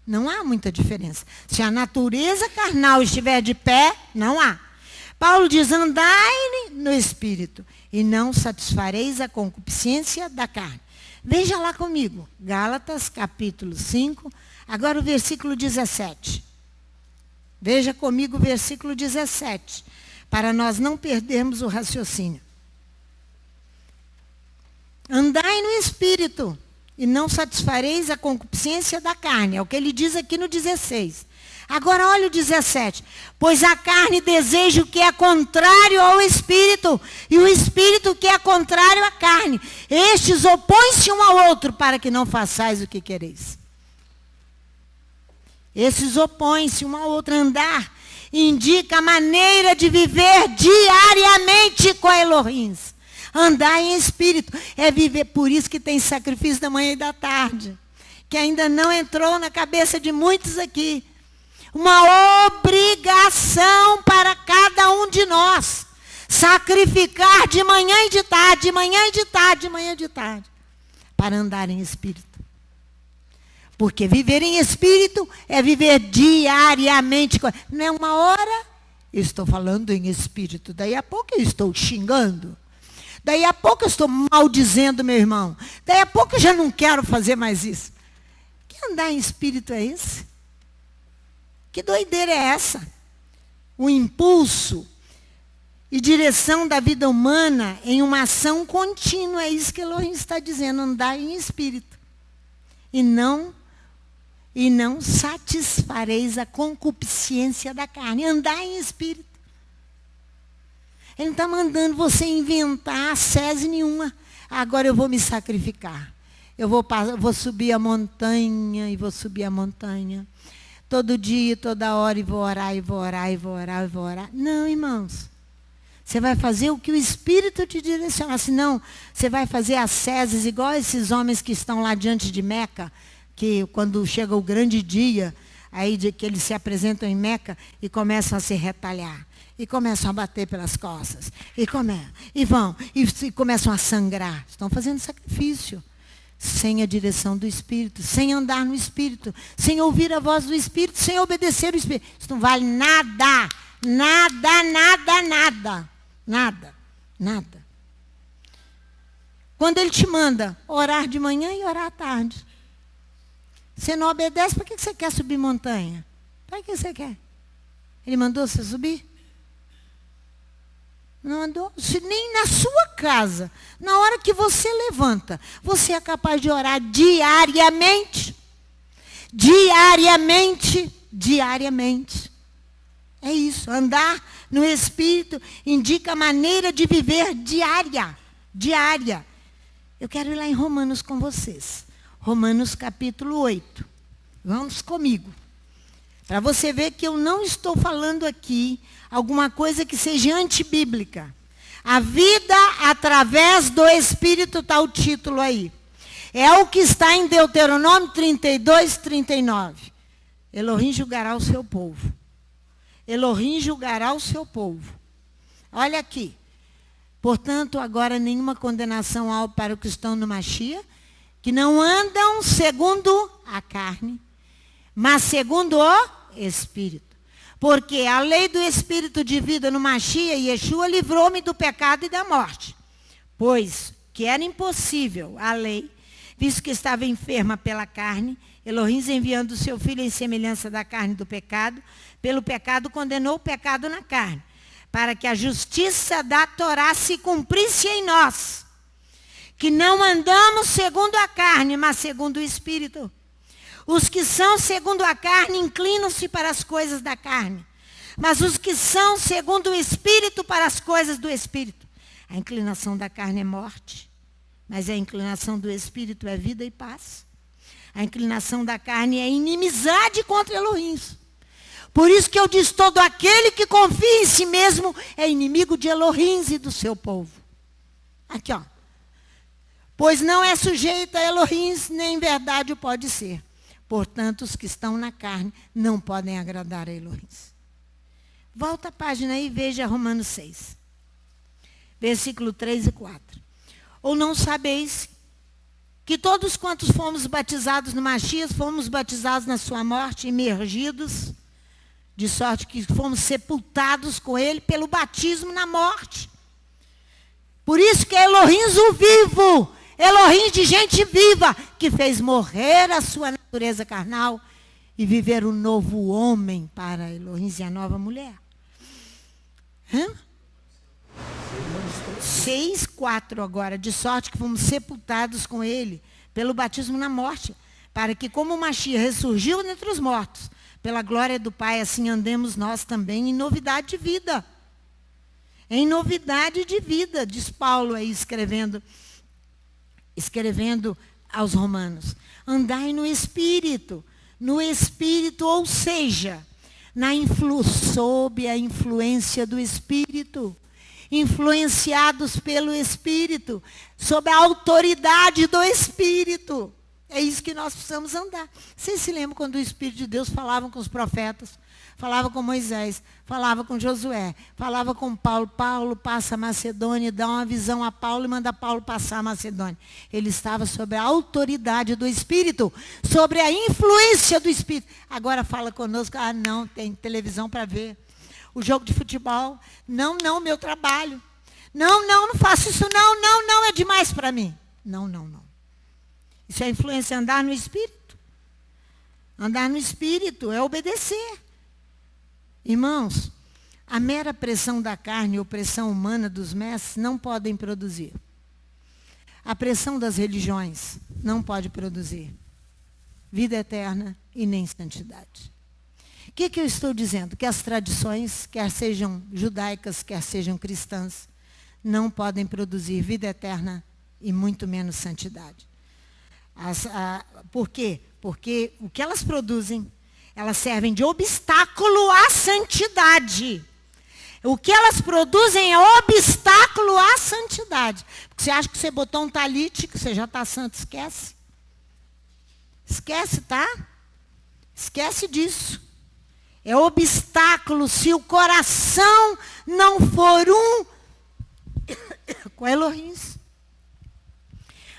Não há muita diferença. Se a natureza carnal estiver de pé, não há. Paulo diz, andai no Espírito, e não satisfareis a concupiscência da carne. Veja lá comigo, Gálatas capítulo 5, agora o versículo 17. Veja comigo o versículo 17, para nós não perdermos o raciocínio. Andai no Espírito, e não satisfareis a concupiscência da carne. É o que ele diz aqui no 16. Agora olha o 17. Pois a carne deseja o que é contrário ao Espírito, e o Espírito que é contrário à carne. Estes opõem-se um ao outro, para que não façais o que quereis. Esses opõem-se um ao outro. Andar indica a maneira de viver diariamente com a Elohim. Andar em espírito é viver, por isso que tem sacrifício da manhã e da tarde, que ainda não entrou na cabeça de muitos aqui. Uma obrigação para cada um de nós, sacrificar de manhã e de tarde, de manhã e de tarde, de manhã e de tarde, para andar em espírito. Porque viver em espírito é viver diariamente, não é uma hora, eu estou falando em espírito, daí a pouco eu estou xingando. Daí a pouco eu estou maldizendo meu irmão. Daí a pouco eu já não quero fazer mais isso. Que andar em espírito é esse? Que doideira é essa? O impulso e direção da vida humana em uma ação contínua. É isso que Elohim está dizendo. Andar em espírito. E não satisfareis a concupiscência da carne. Andar em espírito. Ele não está mandando você inventar sese nenhuma. Agora eu vou me sacrificar. Eu vou subir a montanha e vou subir a montanha. Todo dia, toda hora, e vou orar, e vou orar, e vou orar, e vou orar. Não, irmãos. Você vai fazer o que o Espírito te direcionar. Senão, você vai fazer as seses igual esses homens que estão lá diante de Meca, que quando chega o grande dia, aí de que eles se apresentam em Meca e começam a se retalhar. E começam a bater pelas costas. E começam a sangrar. Estão fazendo sacrifício. Sem a direção do Espírito. Sem andar no Espírito. Sem ouvir a voz do Espírito. Sem obedecer o Espírito. Isso não vale nada. Nada, nada, nada. Nada. Nada. Quando ele te manda orar de manhã e orar à tarde. Você não obedece, para que você quer subir montanha? Para que você quer? Ele mandou você subir? Não andou? Se nem na sua casa, na hora que você levanta, você é capaz de orar diariamente. Diariamente. Diariamente. É isso. Andar no Espírito indica a maneira de viver diária. Diária. Eu quero ir lá em Romanos com vocês. Romanos capítulo 8. Vamos comigo. Para você ver que eu não estou falando aqui alguma coisa que seja antibíblica. A vida através do Espírito, está o título aí. É o que está em Deuteronômio 32, 39. Elohim julgará o seu povo. Elohim julgará o seu povo. Olha aqui. Portanto, agora nenhuma condenação há para os que estão no Machia, que não andam segundo a carne, mas segundo o Espírito. Porque a lei do Espírito de vida no Machia, Yeshua, livrou-me do pecado e da morte. Pois que era impossível a lei, visto que estava enferma pela carne, Elohim enviando o seu filho em semelhança da carne do pecado, pelo pecado condenou o pecado na carne, para que a justiça da Torá se cumprisse em nós, que não andamos segundo a carne, mas segundo o Espírito. Os que são segundo a carne inclinam-se para as coisas da carne, mas os que são segundo o Espírito para as coisas do Espírito. A inclinação da carne é morte, mas a inclinação do Espírito é vida e paz. A inclinação da carne é inimizade contra Elohim. Por isso que eu disse, todo aquele que confia em si mesmo é inimigo de Elohim e do seu povo. Aqui, ó. Pois não é sujeito a Elohim, nem em verdade o pode ser. Portanto, os que estão na carne não podem agradar a Elohim. Volta a página aí e veja Romanos 6. Versículo 3 e 4. Ou não sabeis que todos quantos fomos batizados no Machias, fomos batizados na sua morte, imergidos De sorte que fomos sepultados com ele pelo batismo na morte. Por isso que Elohim o vivo, Elohim de gente viva, que fez morrer a sua natureza carnal e viver o novo homem para Elohim e a nova mulher. 6:4 agora. De sorte que fomos sepultados com ele pelo batismo na morte, para que, como o Mashiach ressurgiu dentre os mortos, pela glória do Pai, assim andemos nós também em novidade de vida. Em novidade de vida, diz Paulo aí escrevendo aos Romanos. Andai no Espírito, ou seja, sob a influência do Espírito, influenciados pelo Espírito, sob a autoridade do Espírito. É isso que nós precisamos andar. Vocês se lembram quando o Espírito de Deus falava com os profetas? Falava com Moisés, falava com Josué, falava com Paulo. Paulo passa a Macedônia, dá uma visão a Paulo e manda Paulo passar a Macedônia. Ele estava sob a autoridade do Espírito, sobre a influência do Espírito. Agora fala conosco, não, tem televisão para ver. O jogo de futebol, não, meu trabalho. Não faço isso, não, é demais para mim. Não. Isso é influência, andar no Espírito. Andar no Espírito é obedecer. Irmãos, a mera pressão da carne ou pressão humana dos mestres não podem produzir. A pressão das religiões não pode produzir vida eterna e nem santidade. O que eu estou dizendo? Que as tradições, quer sejam judaicas, quer sejam cristãs, não podem produzir vida eterna e muito menos santidade. Por quê? Porque o que elas produzem, elas servem de obstáculo à santidade. O que elas produzem é obstáculo à santidade. Porque você acha que você botou um talite, que você já está santo, esquece. Esquece, tá? Esquece disso. É obstáculo se o coração não for um com Elohim.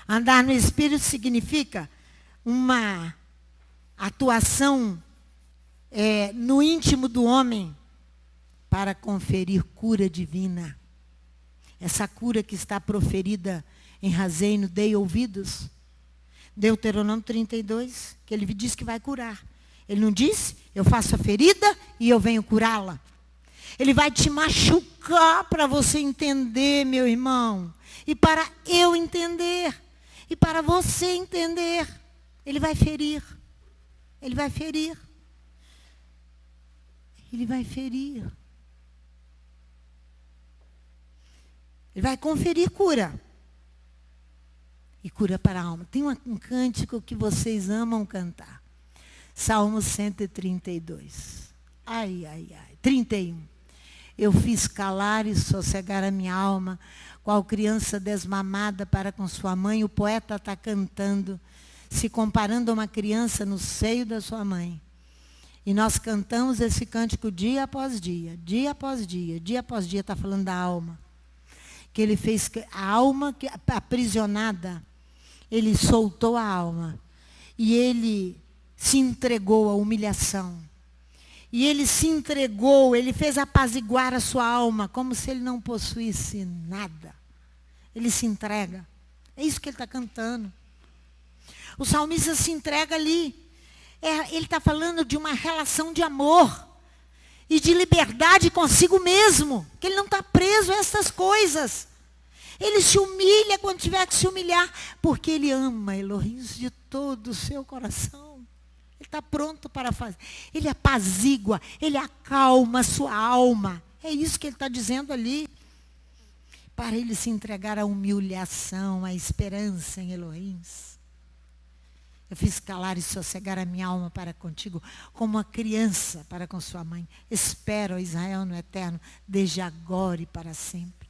Andar no Espírito significa uma atuação no íntimo do homem para conferir cura divina. Essa cura que está proferida em Razeino, dei ouvidos. Deuteronômio 32, que ele diz que vai curar. Ele não disse, eu faço a ferida e eu venho curá-la. Ele vai te machucar para você entender, meu irmão. E para eu entender. E para você entender. Ele vai ferir. Ele vai ferir. Ele vai ferir. Ele vai conferir cura. E cura para a alma. Tem um cântico que vocês amam cantar. Salmo 132. 31. Eu fiz calar e sossegar a minha alma, qual criança desmamada para com sua mãe. O poeta está cantando, se comparando a uma criança no seio da sua mãe. E nós cantamos esse cântico dia após dia, dia após dia, dia após dia, está falando da alma. Que ele fez, a alma aprisionada, ele soltou a alma. E ele se entregou à humilhação. E ele se entregou, ele fez apaziguar a sua alma, como se ele não possuísse nada. Ele se entrega. É isso que ele está cantando. O salmista se entrega ali. Ele está falando de uma relação de amor e de liberdade consigo mesmo. Que ele não está preso a essas coisas. Ele se humilha quando tiver que se humilhar, porque ele ama Elohim de todo o seu coração. Ele está pronto para fazer. Ele apazigua, ele acalma a sua alma. É isso que ele está dizendo ali. Para ele se entregar à humilhação, à esperança em Elohim. Eu fiz calar e sossegar a minha alma para contigo, como uma criança para com sua mãe. Espero, ó Israel, no eterno, desde agora e para sempre.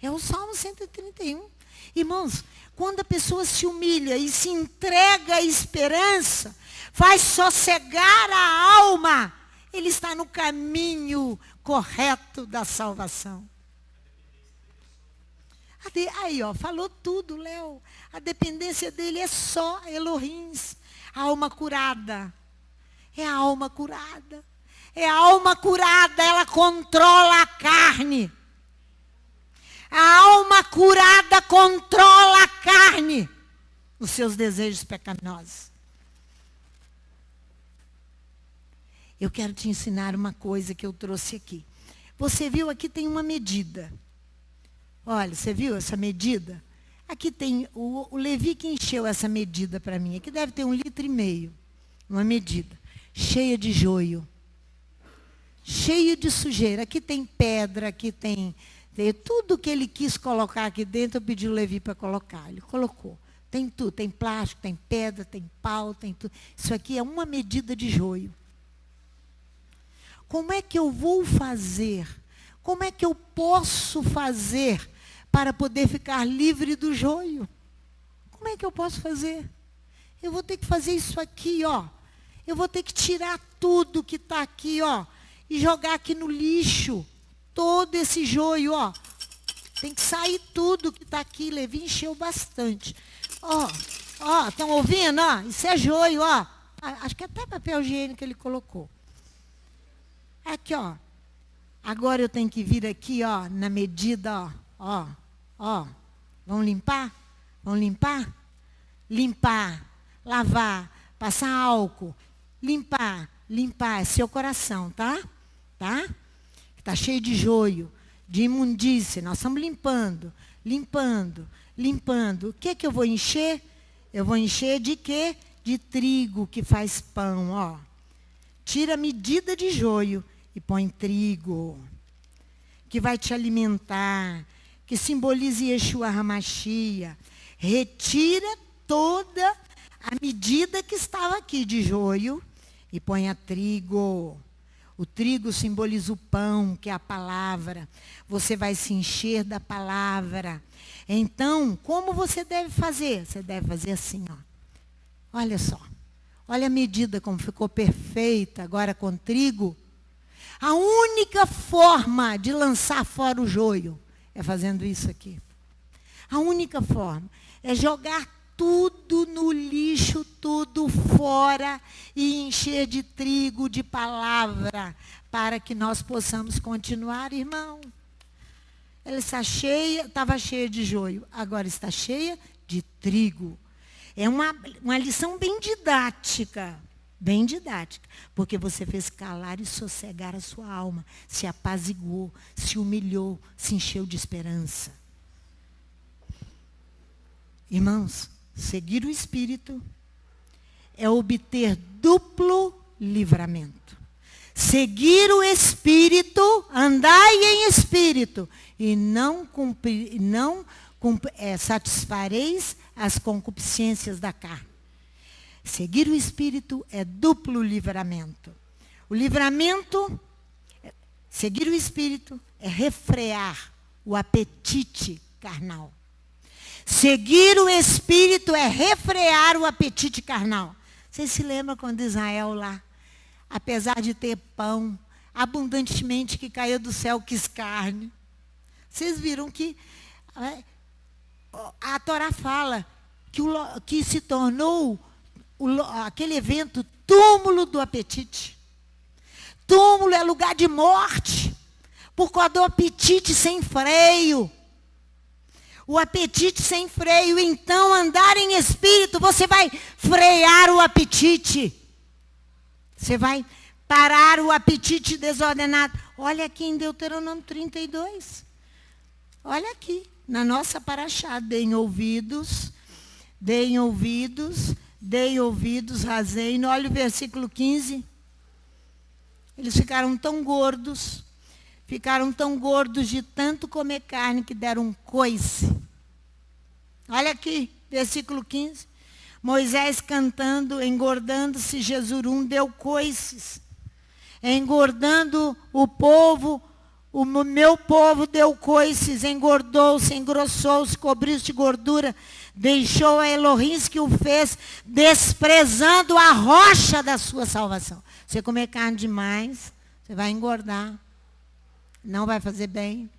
É o Salmo 131. Irmãos, quando a pessoa se humilha e se entrega à esperança, faz sossegar a alma, ele está no caminho correto da salvação. Aí, falou tudo, Léo. A dependência dele é só Elohim. A alma curada. É a alma curada. É a alma curada, ela controla a carne. A alma curada controla a carne, os seus desejos pecaminosos. Eu quero te ensinar uma coisa que eu trouxe aqui. Você viu, aqui tem uma medida. Olha, você viu essa medida? Aqui tem, o Levi que encheu essa medida para mim. Aqui deve ter 1,5 litro, uma medida. Cheia de joio. Cheio de sujeira. Aqui tem pedra, aqui tem tudo que ele quis colocar aqui dentro, eu pedi o Levi para colocar. Ele colocou. Tem tudo, tem plástico, tem pedra, tem pau, tem tudo. Isso aqui é uma medida de joio. Como é que eu vou fazer? Como é que eu posso fazer para poder ficar livre do joio? Como é que eu posso fazer? Eu vou ter que fazer isso aqui, ó. Eu vou ter que tirar tudo que está aqui, ó, e jogar aqui no lixo. Todo esse joio, ó. Tem que sair tudo que está aqui. Levi encheu bastante. Ó, estão ouvindo, ó? Isso é joio, ó. Acho que até papel higiênico ele colocou. Aqui, ó. Agora eu tenho que vir aqui, ó, na medida, ó. Vamos limpar? Vamos limpar? Limpar, lavar, passar álcool, limpar. É seu coração, tá? Tá? Está cheio de joio, de imundície. Nós estamos limpando. O que eu vou encher? Eu vou encher de quê? De trigo que faz pão, ó. Tira a medida de joio e põe trigo, que vai te alimentar, que simboliza Yeshua HaMashiach. Retira toda a medida que estava aqui de joio e põe a trigo. O trigo simboliza o pão, que é a palavra. Você vai se encher da palavra. Então, como você deve fazer? Você deve fazer assim, ó. Olha só. Olha a medida como ficou perfeita agora com trigo. A única forma de lançar fora o joio é fazendo isso aqui. A única forma é jogar tudo no lixo, tudo fora e encher de trigo, de palavra, para que nós possamos continuar, irmão. Ela está cheia, estava cheia de joio, agora está cheia de trigo. É uma lição bem didática, porque você fez calar e sossegar a sua alma, se apaziguou, se humilhou, se encheu de esperança. Irmãos, seguir o Espírito é obter duplo livramento. Seguir o Espírito, andai em Espírito, e satisfareis as concupiscências da carne. Seguir o Espírito é duplo livramento. O livramento, seguir o Espírito, é refrear o apetite carnal. Seguir o Espírito é refrear o apetite carnal. Vocês se lembram quando Israel lá, apesar de ter pão, abundantemente que caiu do céu, quis carne. Vocês viram que a Torá fala que se tornou aquele evento túmulo do apetite. Túmulo é lugar de morte, por causa do apetite sem freio. O apetite sem freio. Então, andar em Espírito, você vai frear o apetite. Você vai parar o apetite desordenado. Olha aqui em Deuteronômio 32. Olha aqui, na nossa paraxá. Deem ouvidos, razem. Olha o versículo 15. Eles ficaram tão gordos de tanto comer carne que deram um coice. Olha aqui, versículo 15. Moisés cantando, engordando-se Jesurum, deu coices. Engordando o povo, o meu povo deu coices, engordou-se, engrossou-se, cobriu-se de gordura, deixou a Elohim que o fez, desprezando a rocha da sua salvação. Você comer carne demais, você vai engordar. Não vai fazer bem.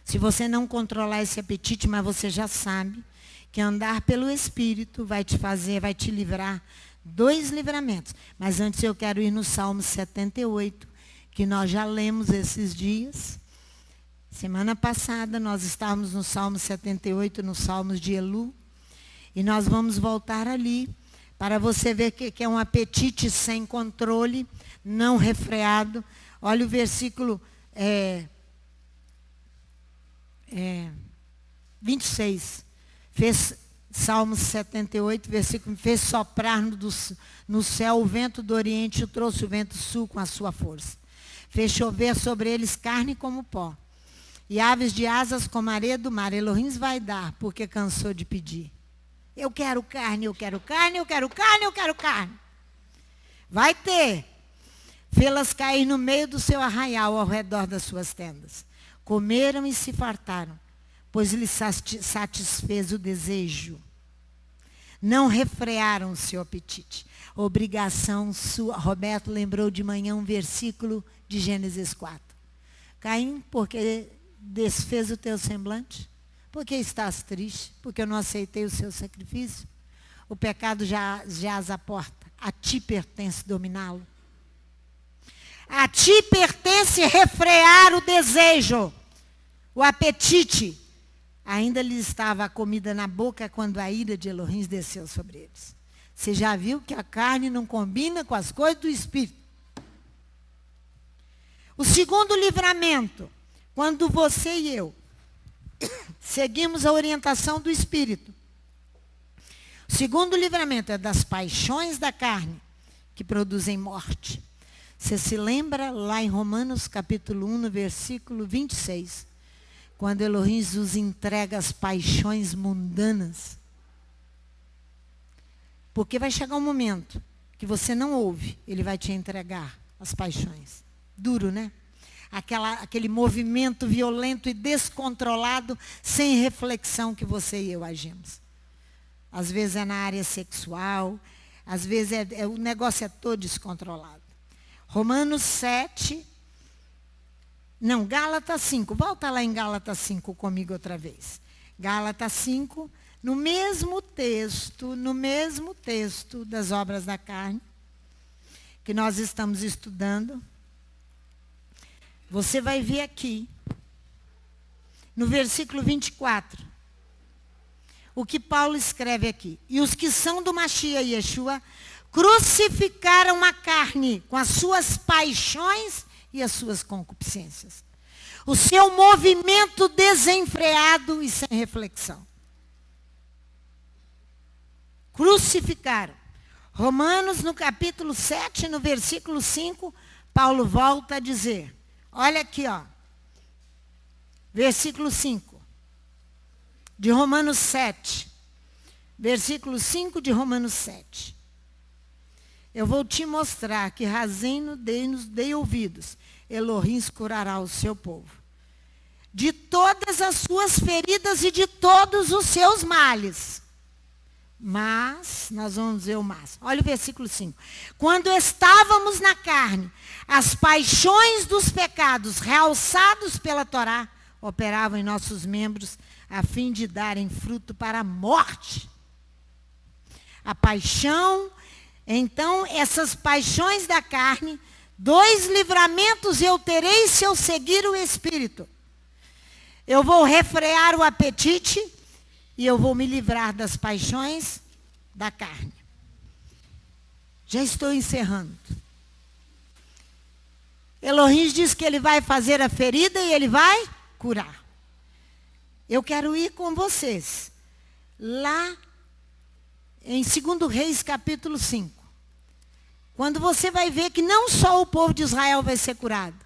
Se você não controlar esse apetite, mas você já sabe que andar pelo Espírito vai te livrar 2 livramentos. Mas antes eu quero ir no Salmo 78, que nós já lemos esses dias. Semana passada nós estávamos no Salmo 78, nos Salmos de Elu. E nós vamos voltar ali, para você ver que é um apetite sem controle, não refreado. Olha o versículo 26. Salmos 78, versículo: fez soprar no céu o vento do oriente, trouxe o vento sul com a sua força. Fez chover sobre eles carne como pó, e aves de asas como areia do mar. Elohim vai dar, porque cansou de pedir. Eu quero carne, eu quero carne, eu quero carne, eu quero carne. Vai ter. Fê-las cair no meio do seu arraial, ao redor das suas tendas. Comeram e se fartaram, pois lhes satisfez o desejo. Não refrearam o seu apetite. Obrigação sua. Roberto lembrou de manhã um versículo de Gênesis 4. Caim, porque desfez o teu semblante? Porque estás triste? Porque eu não aceitei o seu sacrifício? O pecado jaz à porta. A ti pertence dominá-lo. A ti pertence refrear o desejo, o apetite. Ainda lhes estava a comida na boca quando a ira de Elohim desceu sobre eles. Você já viu que a carne não combina com as coisas do Espírito. O segundo livramento, quando você e eu seguimos a orientação do Espírito. O segundo livramento é das paixões da carne, que produzem morte. Você se lembra lá em Romanos capítulo 1, no versículo 26, quando Elohim os entrega as paixões mundanas. Porque vai chegar um momento que você não ouve, ele vai te entregar as paixões. Duro, né? Aquele movimento violento e descontrolado, sem reflexão que você e eu agimos. Às vezes é na área sexual, às vezes o negócio é todo descontrolado. Romanos 7, não, Gálatas 5, volta lá em Gálatas 5 comigo outra vez. Gálatas 5, no mesmo texto das obras da carne, que nós estamos estudando. Você vai ver aqui, no versículo 24, o que Paulo escreve aqui. E os que são do Mashiach Yeshua crucificaram a carne com as suas paixões e as suas concupiscências. O seu movimento desenfreado e sem reflexão. Crucificaram. Romanos, no capítulo 7, no versículo 5, Paulo volta a dizer. Olha aqui, ó. Versículo 5. De Romanos 7. Versículo 5 de Romanos 7. Eu vou te mostrar que Razeno nos dei ouvidos. Elohim curará o seu povo. De todas as suas feridas e de todos os seus males. Mas, nós vamos ver o mas. Olha o versículo 5. Quando estávamos na carne, as paixões dos pecados, realçados pela Torá, operavam em nossos membros, a fim de darem fruto para a morte. A paixão, então, essas paixões da carne, 2 livramentos eu terei se eu seguir o Espírito. Eu vou refrear o apetite e eu vou me livrar das paixões da carne. Já estou encerrando. Elohim diz que ele vai fazer a ferida e ele vai curar. Eu quero ir com vocês lá em 2 Reis capítulo 5. Quando você vai ver que não só o povo de Israel vai ser curado,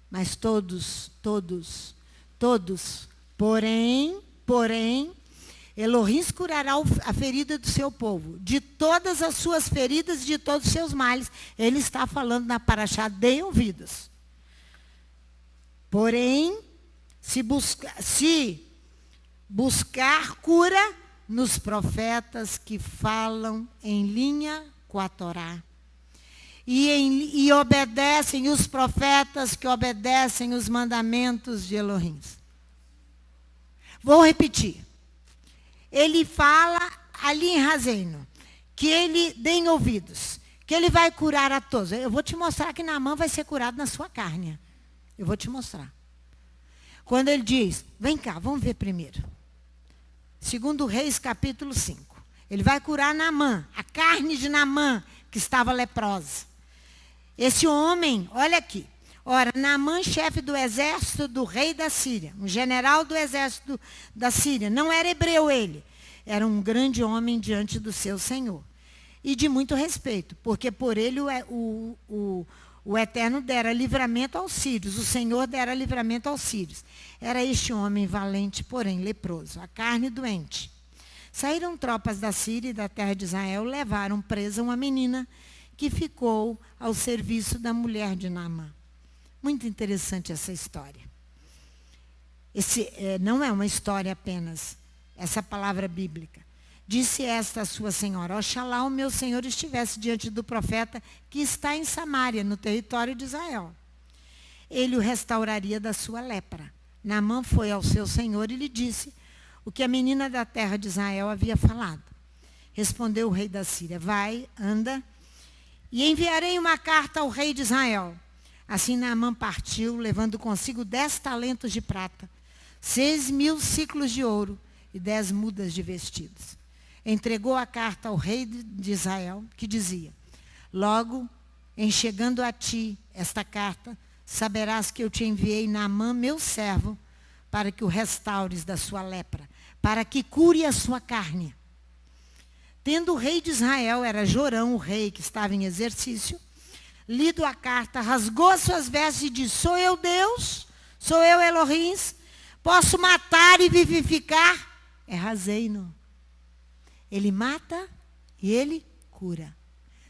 mas todos. Porém, Elohim curará a ferida do seu povo, de todas as suas feridas e de todos os seus males. Ele está falando na Parashá, deem ouvidos. Porém, se buscar cura nos profetas que falam em linha com a Torá. E obedecem os profetas que obedecem os mandamentos de Elohim. Vou repetir. Ele fala ali em Razeno que ele deem ouvidos, que ele vai curar a todos. Eu vou te mostrar que Naamã vai ser curado na sua carne. Eu vou te mostrar. Quando ele diz, vem cá, vamos ver primeiro. 2 Reis, capítulo 5. Ele vai curar Naamã, a carne de Naamã, que estava leprosa. Esse homem, olha aqui. Ora, Naamã, chefe do exército do rei da Síria, um general do exército da Síria, não era hebreu ele, era um grande homem diante do seu Senhor. E de muito respeito, porque por ele o Eterno dera livramento aos sírios, o Senhor dera livramento aos sírios. Era este homem valente, porém leproso, a carne doente. Saíram tropas da Síria e da terra de Israel, levaram presa uma menina que ficou ao serviço da mulher de Naamã. Muito interessante essa história. Não é uma história apenas, essa palavra bíblica. Disse esta a sua senhora, oxalá o meu senhor estivesse diante do profeta que está em Samaria, no território de Israel. Ele o restauraria da sua lepra. Naamã foi ao seu senhor e lhe disse o que a menina da terra de Israel havia falado. Respondeu o rei da Síria, vai, anda, e enviarei uma carta ao rei de Israel. Assim Naamã partiu, levando consigo 10 talentos de prata, 6.000 ciclos de ouro e 10 mudas de vestidos. Entregou a carta ao rei de Israel, que dizia, logo, em chegando a ti esta carta, saberás que eu te enviei Naamã, meu servo, para que o restaures da sua lepra, para que cure a sua carne. Tendo o rei de Israel, era Jorão, o rei que estava em exercício, lido a carta, rasgou as suas vestes e disse, sou eu Deus? Sou eu Elohim? Posso matar e vivificar? É Razeino. Ele mata e ele cura.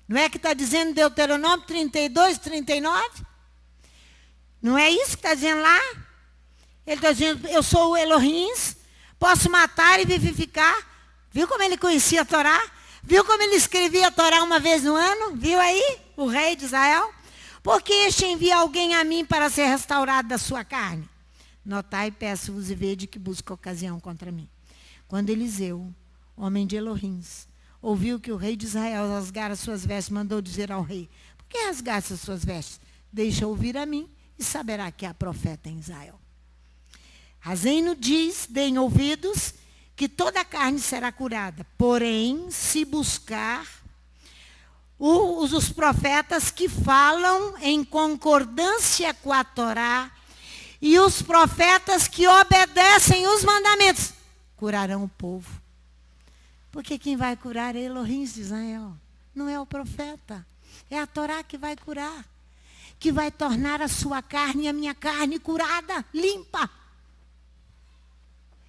Não é que está dizendo Deuteronômio 32, 39? Não é isso que está dizendo lá? Ele está dizendo, eu sou o Elohim, posso matar e vivificar. Viu como ele conhecia a Torá? Viu como ele escrevia a Torá uma vez no ano? Viu aí? O rei de Israel? Porque este envia alguém a mim para ser restaurado da sua carne. Notai, peço-vos e vede que busca ocasião contra mim. Quando Eliseu, homem de Elohim, ouviu que o rei de Israel rasgara suas vestes, mandou dizer ao rei, por que rasgaste as suas vestes? Deixa ouvir a mim e saberá que há profeta em Israel. Razeino diz, deem ouvidos, que toda a carne será curada. Porém, se buscar os profetas que falam em concordância com a Torá e os profetas que obedecem os mandamentos, curarão o povo. Porque quem vai curar é Elohim de Israel. Não é o profeta. É a Torá que vai curar. Que vai tornar a sua carne e a minha carne curada, limpa.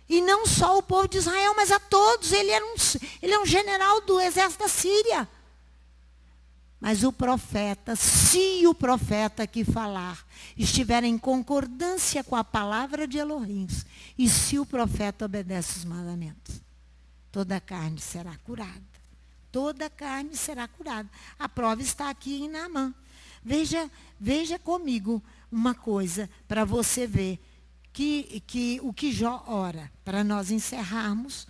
E não só o povo de Israel, mas a todos. Ele é um general do exército da Síria. Mas o profeta, se o profeta que falar estiver em concordância com a palavra de Elohim, e se o profeta obedece os mandamentos, toda a carne será curada. Toda a carne será curada. A prova está aqui em Naamã. Veja comigo uma coisa para você ver que o que Jó ora, para nós encerrarmos,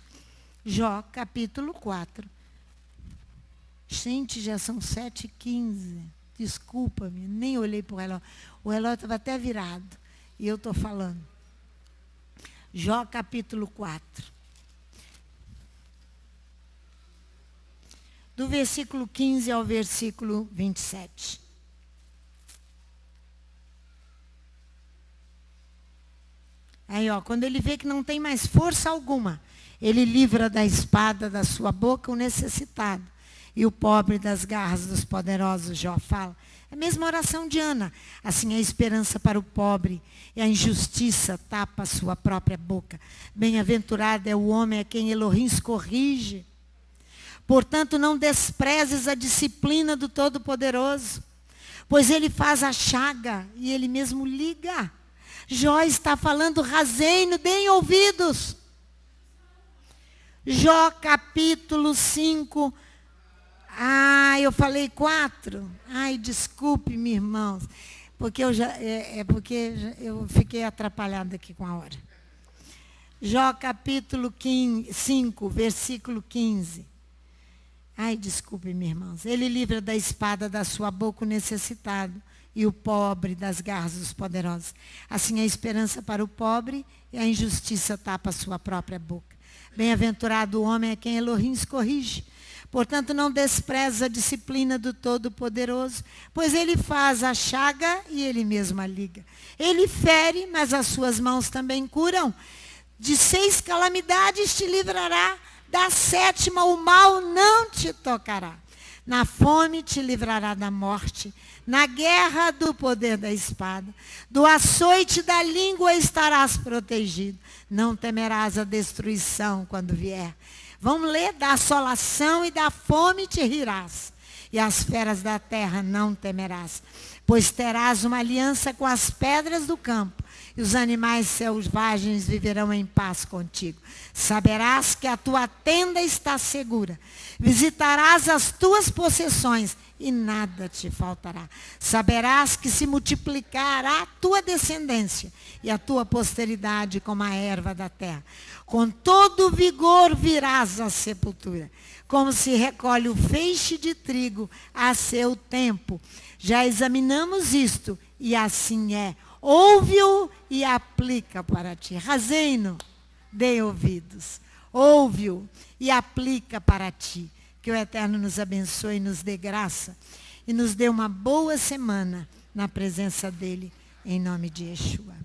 Jó capítulo 4. Gente, já são 7h15. Desculpa-me, nem olhei para o relógio. O relógio estava até virado. E eu estou falando. Jó capítulo 4. Do versículo 15 ao versículo 27. Aí, quando ele vê que não tem mais força alguma, ele livra da espada da sua boca o necessitado e o pobre das garras dos poderosos. Jó fala. É a mesma oração de Ana. Assim, a esperança para o pobre e a injustiça tapa a sua própria boca. Bem-aventurado é o homem a quem Elohim corrige. Portanto, não desprezes a disciplina do Todo-Poderoso, pois ele faz a chaga e ele mesmo liga. Jó está falando, Razeino, deem ouvidos. Jó capítulo 5. Eu falei 4. Desculpe-me, irmãos, porque eu fiquei atrapalhada aqui com a hora. Jó capítulo 5, versículo 15. Ai, desculpe-me, irmãos. Ele livra da espada da sua boca o necessitado e o pobre das garras dos poderosos. Assim a esperança para o pobre e a injustiça tapa a sua própria boca. Bem-aventurado o homem a quem Elohim corrige. Portanto, não despreza a disciplina do Todo-Poderoso, pois ele faz a chaga e ele mesmo a liga. Ele fere, mas as suas mãos também curam. De 6 calamidades te livrará, da 7ª o mal não te tocará. Na fome te livrará da morte, na guerra do poder da espada, do açoite da língua estarás protegido. Não temerás a destruição quando vier. Vamos ler, da assolação e da fome te rirás, e as feras da terra não temerás, pois terás uma aliança com as pedras do campo, e os animais selvagens viverão em paz contigo. Saberás que a tua tenda está segura, visitarás as tuas possessões, e nada te faltará. Saberás que se multiplicará a tua descendência, e a tua posteridade como a erva da terra. Com todo vigor virás à sepultura, como se recolhe o feixe de trigo a seu tempo. Já examinamos isto, e assim é. Ouve-o e aplica para ti. Razei-no, dê ouvidos. Ouve-o e aplica para ti. Que o Eterno nos abençoe e nos dê graça. E nos dê uma boa semana na presença dele, em nome de Yeshua.